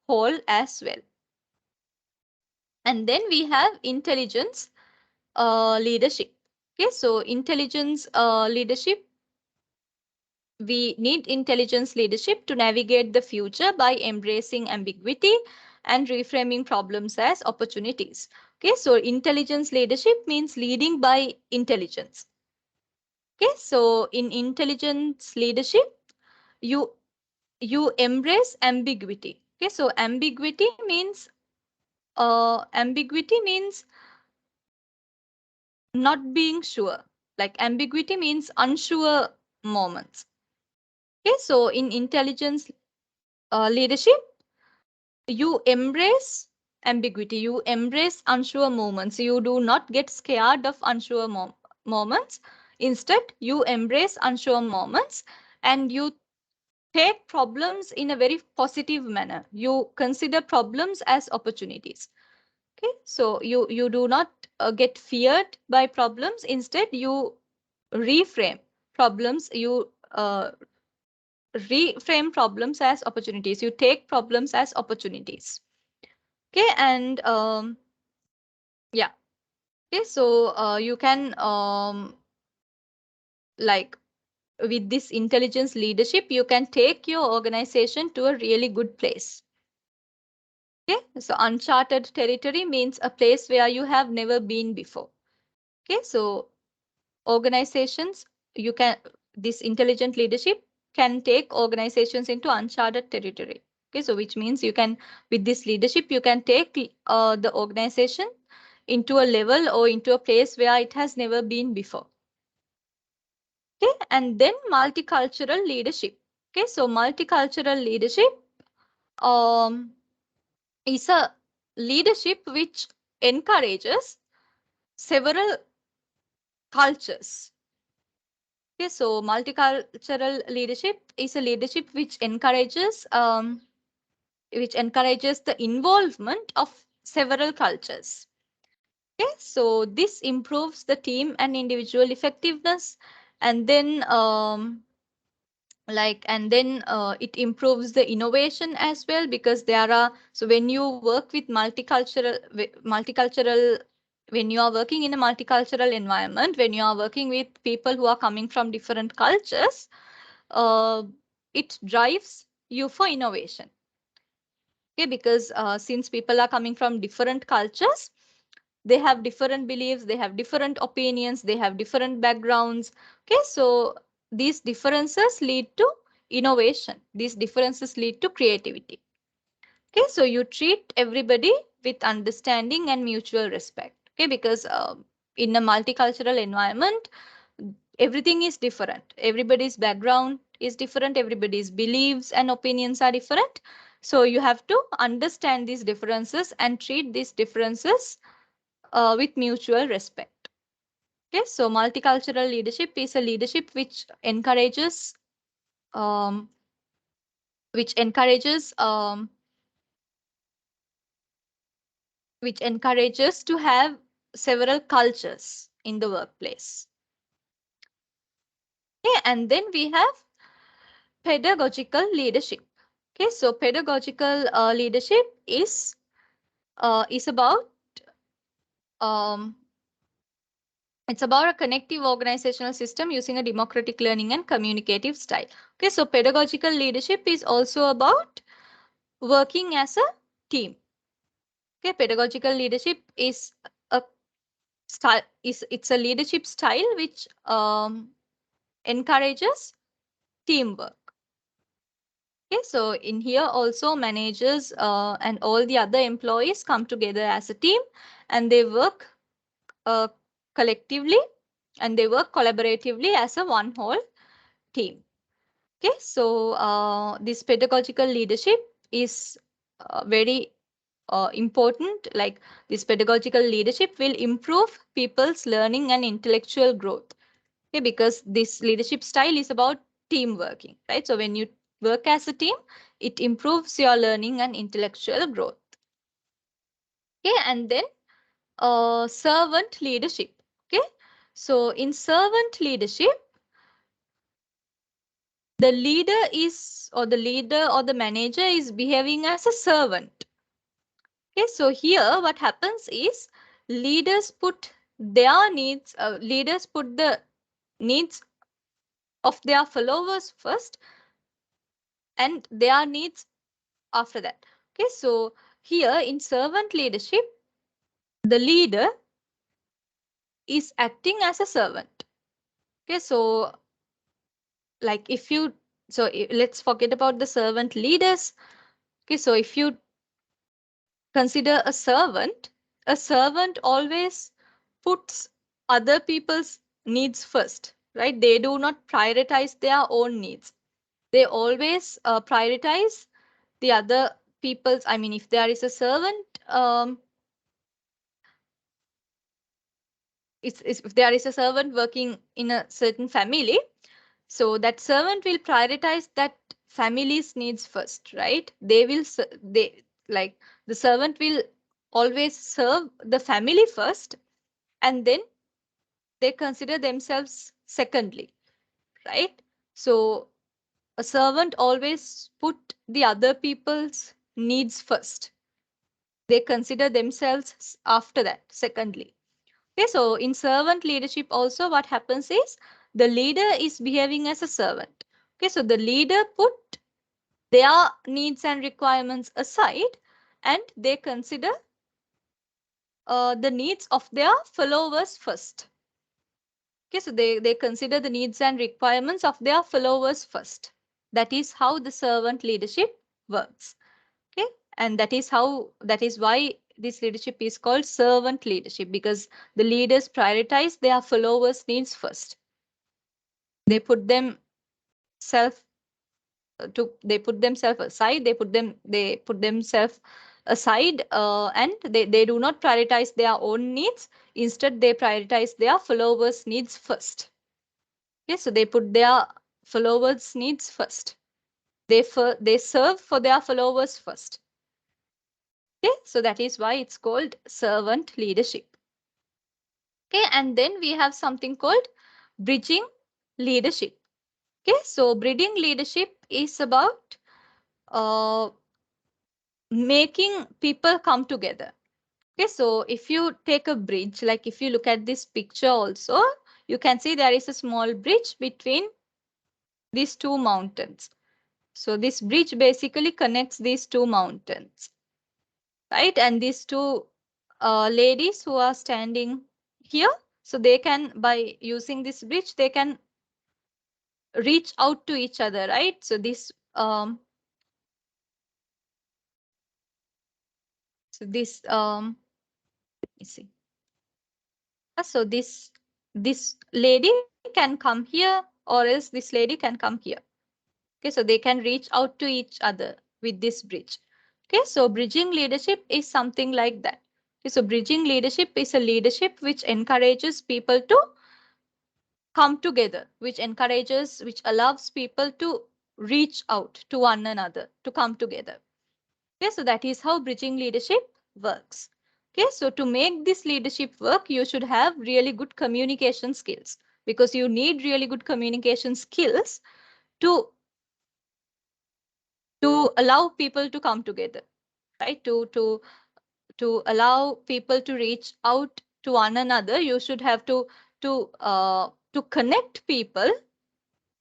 whole as well. And then we have intelligence leadership. Okay, so intelligence leadership, we need intelligence leadership to navigate the future by embracing ambiguity and reframing problems as opportunities. Okay, so intelligence leadership means leading by intelligence. Okay, so in intelligence leadership, you you embrace ambiguity. Okay, so ambiguity means not being sure. Like ambiguity means unsure moments. Okay, so in intelligence leadership, you embrace ambiguity, you embrace unsure moments. You do not get scared of unsure moments. Instead, you embrace unsure moments and you take problems in a very positive manner. You consider problems as opportunities. Okay, so you do not get feared by problems. Instead, you reframe problems. You reframe problems as opportunities. You take problems as opportunities. Okay, and yeah. Okay, so you can like with this intelligence leadership, you can take your organization to a really good place. Okay, so uncharted territory means a place where you have never been before. Okay, so organizations, this intelligent leadership can take organizations into uncharted territory. Okay, so which means you can, with this leadership, you can take the organization into a level or into a place where it has never been before. Okay, and then multicultural leadership. Okay, so multicultural leadership is a leadership which encourages several cultures. Okay, so multicultural leadership is a leadership which encourages the involvement of several cultures. Okay, so this improves the team and individual effectiveness, and then it improves the innovation as well, because there are, so when you work with multicultural, when you are working in a multicultural environment, when you are working with people who are coming from different cultures, it drives you for innovation. Okay, because since people are coming from different cultures, they have different beliefs, they have different opinions, they have different backgrounds. Okay, so these differences lead to innovation, these differences lead to creativity. Okay, so you treat everybody with understanding and mutual respect. Okay, because in a multicultural environment, everything is different, everybody's background is different, everybody's beliefs and opinions are different. So you have to understand these differences and treat these differences with mutual respect. Okay, so multicultural leadership is a leadership which encourages um, which encourages um, which encourages to have several cultures in the workplace. Okay, and then we have pedagogical leadership. Okay, so pedagogical leadership is about um, it's about a connective organizational system using a democratic learning and communicative style. Okay, so pedagogical leadership is also about working as a team. Okay, pedagogical leadership is a style it's a leadership style which encourages teamwork. Okay, so in here also managers and all the other employees come together as a team and they work uh, collectively and they work collaboratively as a one whole team. Okay, so this pedagogical leadership is very important. Like this pedagogical leadership will improve people's learning and intellectual growth. Okay, because this leadership style is about team working, right? So when you work as a team, it improves your learning and intellectual growth. Okay, and then servant leadership. Okay, so in servant leadership, the leader or the manager is behaving as a servant. Okay, so here what happens is leaders put the needs of their followers first and their needs after that. Okay, so here in servant leadership, the leader is acting as a servant. Okay, so like if you, let's forget about the servant leaders. Okay, so if you consider a servant always puts other people's needs first, right? They do not prioritize their own needs. They always prioritize the other people's. I mean, if there is a servant, if there is a servant working in a certain family, so that servant will prioritize that family's needs first, right? They like the servant will always serve the family first and then they consider themselves secondly, right? So a servant always put the other people's needs first. They consider themselves after that, secondly. Okay, so in servant leadership also what happens is the leader is behaving as a servant. Okay, so the leader put their needs and requirements aside and they consider the needs of their followers first. Okay, so they consider the needs and requirements of their followers first. That is how the servant leadership works. Okay, and that is why this leadership is called servant leadership, because the leaders prioritize their followers' needs first. They put them self they put themselves aside, they put themselves aside and they do not prioritize their own needs. Instead, they prioritize their followers' needs first. Okay, so they put their followers' needs first. They serve for their followers first. Okay, so that is why it's called servant leadership. Okay, and then we have something called bridging leadership. Okay, so bridging leadership is about making people come together. Okay, so if you take a bridge, like if you look at this picture also, you can see there is a small bridge between these two mountains. So this bridge basically connects these two mountains, right? And these two ladies who are standing here, so they can, by using this bridge, they can reach out to each other, right? So this let me see. So this lady can come here, or else this lady can come here. Okay, so they can reach out to each other with this bridge. Okay, so bridging leadership is something like that. Okay, so bridging leadership is a leadership which encourages people to come together, which allows people to reach out to one another, to come together. Okay, so that is how bridging leadership works. Okay, so to make this leadership work, you should have really good communication skills, because you need really good communication skills to allow people to come together, right? To allow people to reach out to one another, you should have to connect people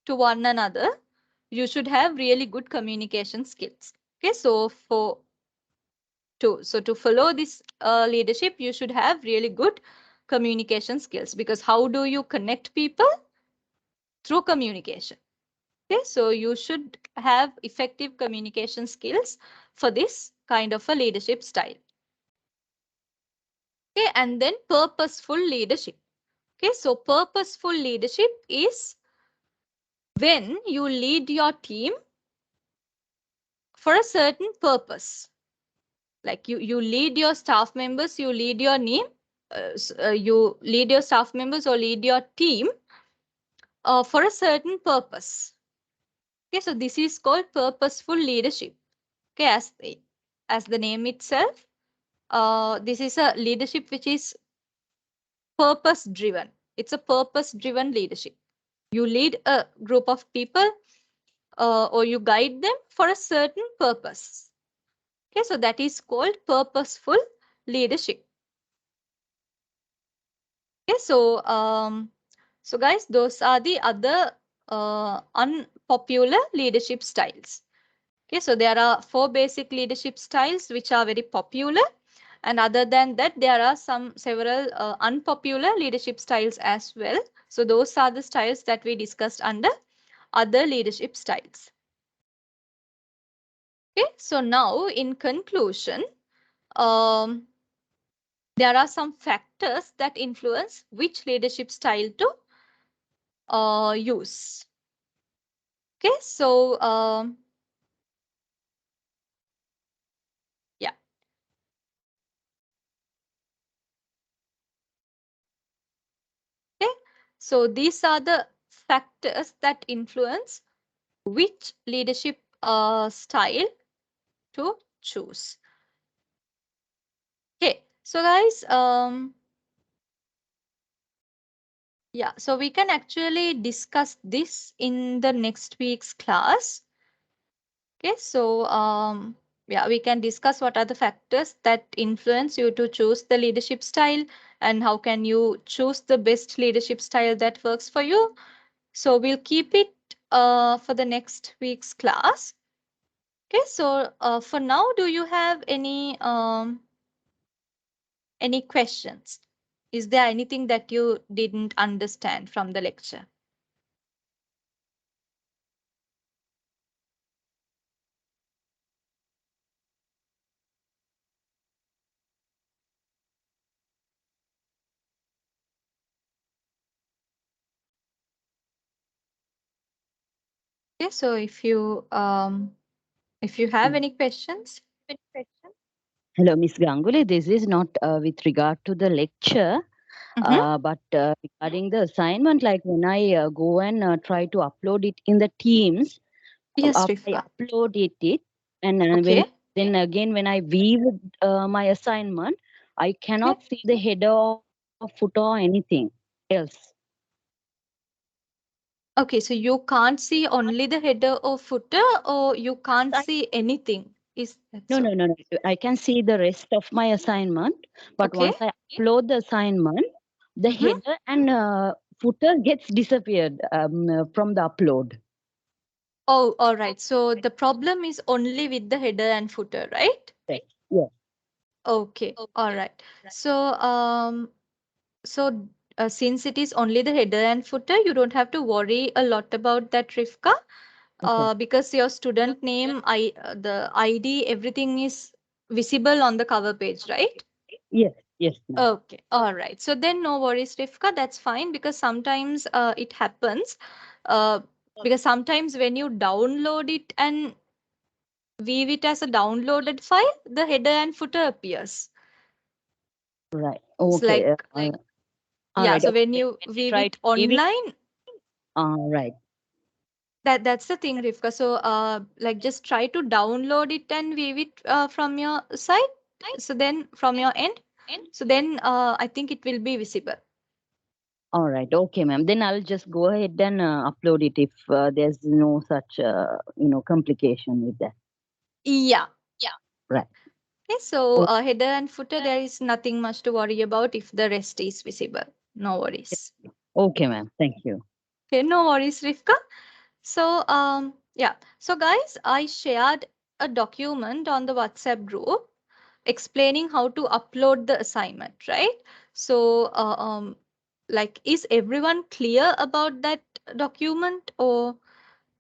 to one another. You should have really good communication skills. Okay, so to follow this leadership, you should have really good communication skills, because how do you connect people? Through communication. Okay, so you should have effective communication skills for this kind of a leadership style. Okay, and then purposeful leadership. Okay, so purposeful leadership is when you lead your team for a certain purpose. Like you lead your staff members, you lead your you lead your staff members or lead your team for a certain purpose. Okay, so this is called purposeful leadership. Okay, as the name itself, this is a leadership which is purpose driven. It's a purpose driven leadership. You lead a group of people or you guide them for a certain purpose. Okay, so that is called purposeful leadership. Okay, so guys, those are the other unpopular leadership styles. Okay, so there are 4 basic leadership styles which are very popular, and other than that, there are several unpopular leadership styles as well. So those are the styles that we discussed under other leadership styles. Okay, so now in conclusion, um, there are some factors that influence which leadership style to use. Okay, so yeah. Okay, so these are the factors that influence which leadership style to choose. Okay, so guys, yeah, so we can actually discuss this in the next week's class. Okay, so yeah, we can discuss what are the factors that influence you to choose the leadership style and how can you choose the best leadership style that works for you. So we'll keep it for the next week's class. Okay, so for now, do you have any questions? Is there anything that you didn't understand from the lecture? Okay, so if you have any questions. Hello, Miss Ganguly. This is not with regard to the lecture, but regarding the assignment. Like when I go and try to upload it in the Teams, Yes, after I Rifka. upload it, and Okay. then again when I view my assignment, I cannot see the header or footer or anything else. Okay, so you can't see only the header or footer, or you can't see anything. Is that No, so? no, no, no. I can see the rest of my assignment, but Okay. once I upload the assignment, the header and footer gets disappeared from the upload. Oh, all right. So the problem is only with the header and footer, right? Right. Yes. Okay. All right. So since it is only the header and footer, you don't have to worry a lot about that, Rifka. Okay. Because your student name, the ID, everything is visible on the cover page, right? Yes. Yes. Ma'am. Okay, all right. So then no worries, Rifka, that's fine, because sometimes it happens. Uh, because sometimes when you download it and view it as a downloaded file, the header and footer appears. Right. It's Okay. like All yeah. right. So Okay. when you When we view try it to give it. online, Right. that's the thing, Rivka. So like just try to download it and view it from your side. So then from your end. So then I think it will be visible. All right. Okay, ma'am. Then I'll just go ahead and upload it if there's no such complication with that. Yeah. Right. Okay, so header and footer, there is nothing much to worry about if the rest is visible. No worries. Okay, ma'am. Thank you. Okay, no worries, Rivka. So yeah. So guys, I shared a document on the WhatsApp group explaining how to upload the assignment, right? So like is everyone clear about that document, or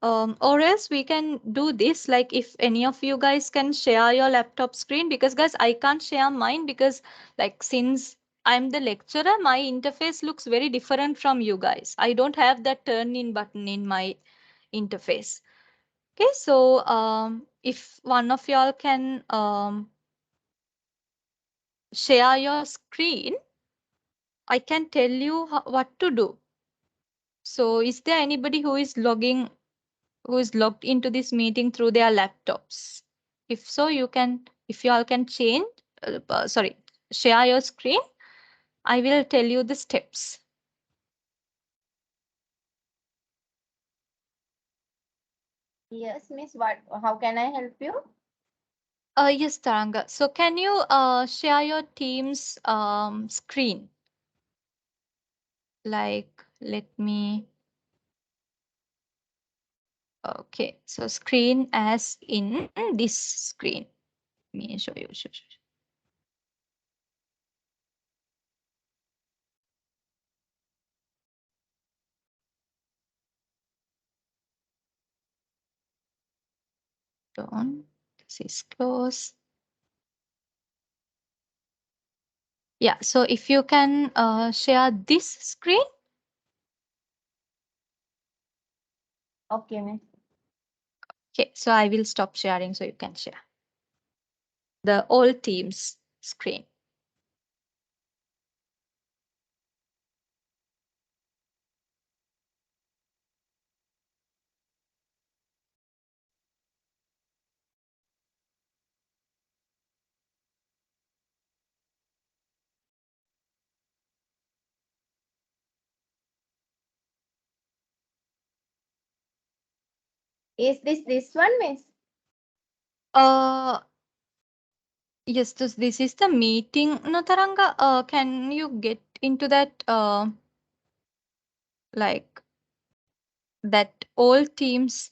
else we can do this, like if any of you guys can share your laptop screen, because guys I can't share mine because like since I'm the lecturer, my interface looks very different from you guys. I don't have that turn in button in my interface. Okay, so if one of y'all can share your screen, I can tell you what to do. So is there anybody who is logged into this meeting through their laptops? If so, you can, if you all can change, sorry, share your screen. I will tell you the steps. Yes, Miss. What? How can I help you? Yes, Taranga. So can you share your team's screen? Like, let me. Okay, so screen as in this screen. Let me show you. Done. This is close. Yeah, so if you can share this screen. Okay, Miss. Okay, so I will stop sharing so you can share the all teams screen. Is this one, Miss? Uh, yes, this is the meeting. No, Taranga, can you get into that like that all teams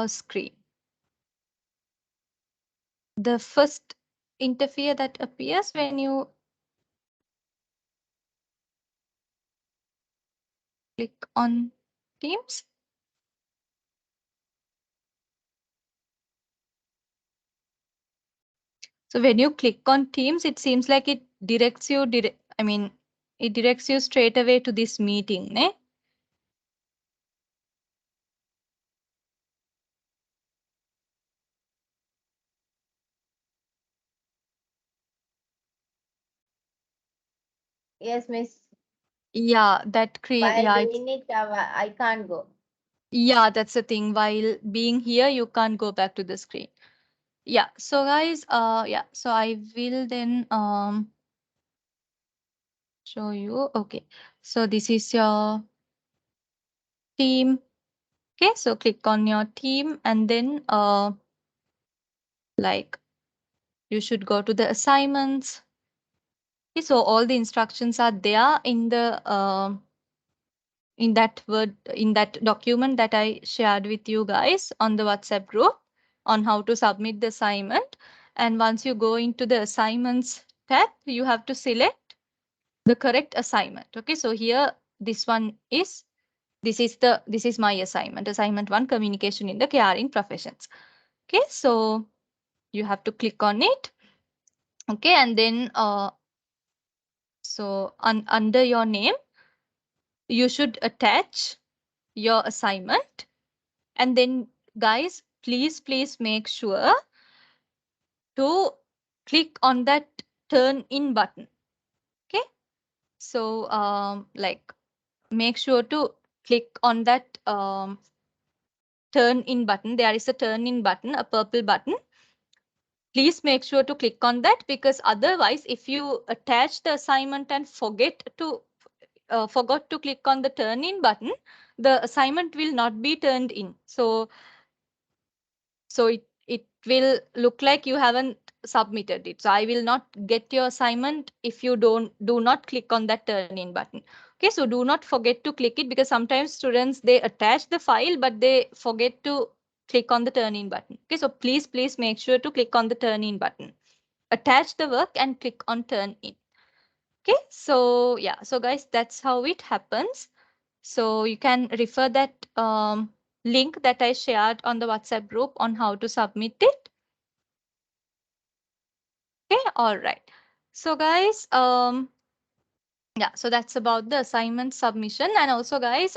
screen? The first interfere that appears when you click on Teams. So when you click on Teams, it seems like it directs you, I mean, it directs you straight away to this meeting, ne? Yes, Miss. Yeah, that create, While yeah, doing it, I can't go. yeah, that's the thing. While being here, you can't go back to the screen. Yeah, so guys, yeah, so I will then show you. Okay, so this is your team. Okay, so click on your team and then like you should go to the assignments. Okay, so all the instructions are there in that document that I shared with you guys on the WhatsApp group on how to submit the assignment. And once you go into the assignments tab, you have to select the correct assignment. Okay, so here this one is this is my assignment 1, communication in the caring professions. Okay, so you have to click on it. Okay, and then so under your name you should attach your assignment. And then guys, please make sure to click on that turn in button. Okay, so like make sure to click on that turn in button. There is a turn in button, a purple button. Please make sure to click on that, because otherwise if you attach the assignment and forgot to click on the turn in button, the assignment will not be turned in. So it will look like you haven't submitted it. So I will not get your assignment if you do not click on that turn in button. Okay, so do not forget to click it, because sometimes students, they attach the file but they forget to click on the turn in button. Okay, so please make sure to click on the turn in button. Attach the work and click on turn in. Okay, so yeah, so guys, that's how it happens. So you can refer that link that I shared on the WhatsApp group on how to submit it. Okay, all right. So guys, yeah, so that's about the assignment submission. And also guys,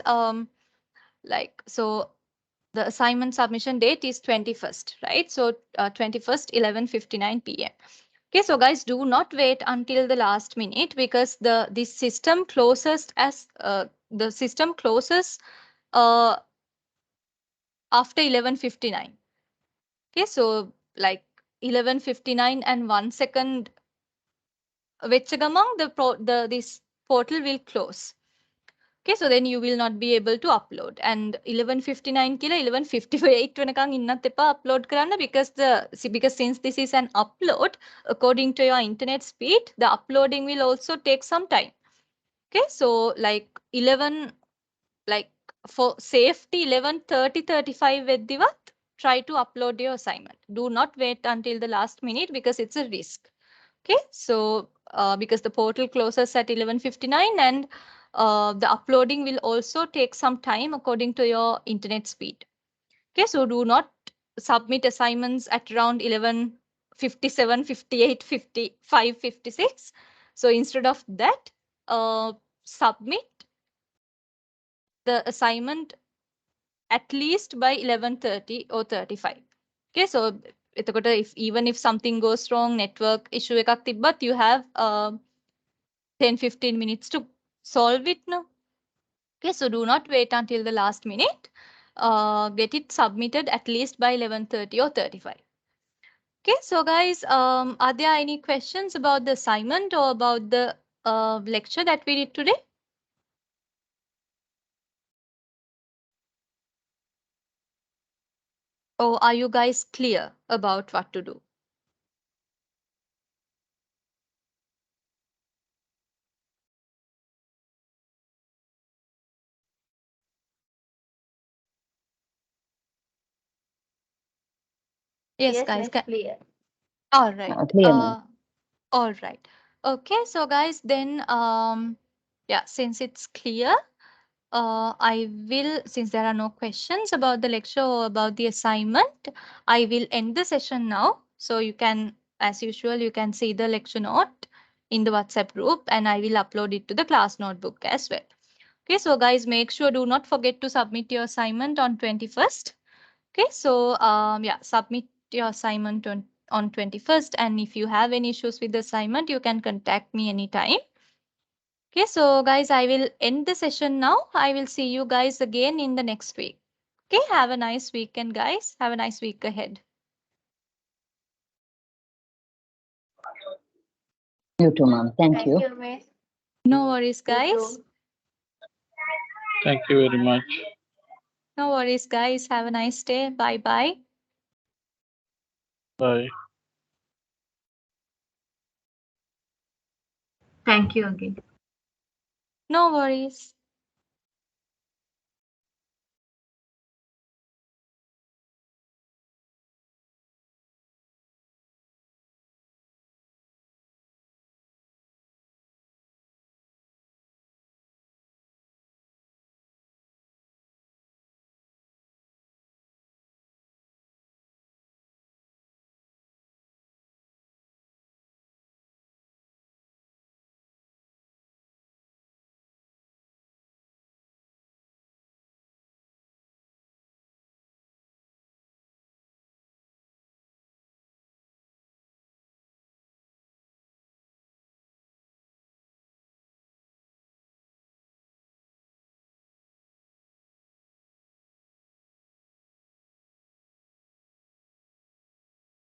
like, so the assignment submission date is 21st, right? So 21st, 11:59 p.m. Okay, so guys, do not wait until the last minute, because this system closes after 11:59. Okay, so like 11:59 and 1 second which among this portal will close. Okay, so then you will not be able to upload. And 11:59 kila 11:58 වෙනකන් ඉන්නත් එපා upload කරන්න, because since this is an upload, according to your internet speed, the uploading will also take some time. Okay, so like for safety 11:30-35 වෙද්දිවත් try to upload your assignment. Do not wait until the last minute, because it's a risk. Okay, so because the portal closes at 11:59, and the uploading will also take some time according to your internet speed. Okay, so do not submit assignments at around 11:57, 58, 55, 56. So instead of that, submit the assignment at least by 11:30 or 35. Okay, so even if something goes wrong, network issue එකක් තිබ්බත්, you have 10-15 minutes to solve it now. Okay, so do not wait until the last minute. Get it submitted at least by 11:30 or 35. Okay, so guys, are there any questions about the assignment or about the lecture that we did today? Or are you guys clear about what to do? Yes, guys. Clear. All right. Clear now. All right. Okay, so guys, then yeah, since it's clear, since there are no questions about the lecture or about the assignment, I will end the session now. So you can, as usual, you can see the lecture note in the WhatsApp group, and I will upload it to the class notebook as well. Okay, so guys, make sure, do not forget to submit your assignment on 21st. Okay, so yeah, submit your assignment on 21st, and if you have any issues with the assignment, you can contact me anytime. Okay, so guys, I will end the session now. I will see you guys again in the next week. Okay, have a nice weekend, guys. Have a nice week ahead. You too, ma'am. Thank you. Miss. No worries, guys. Thank you very much. No worries, guys. Have a nice day. Bye-bye. Bye. Thank you again. No worries.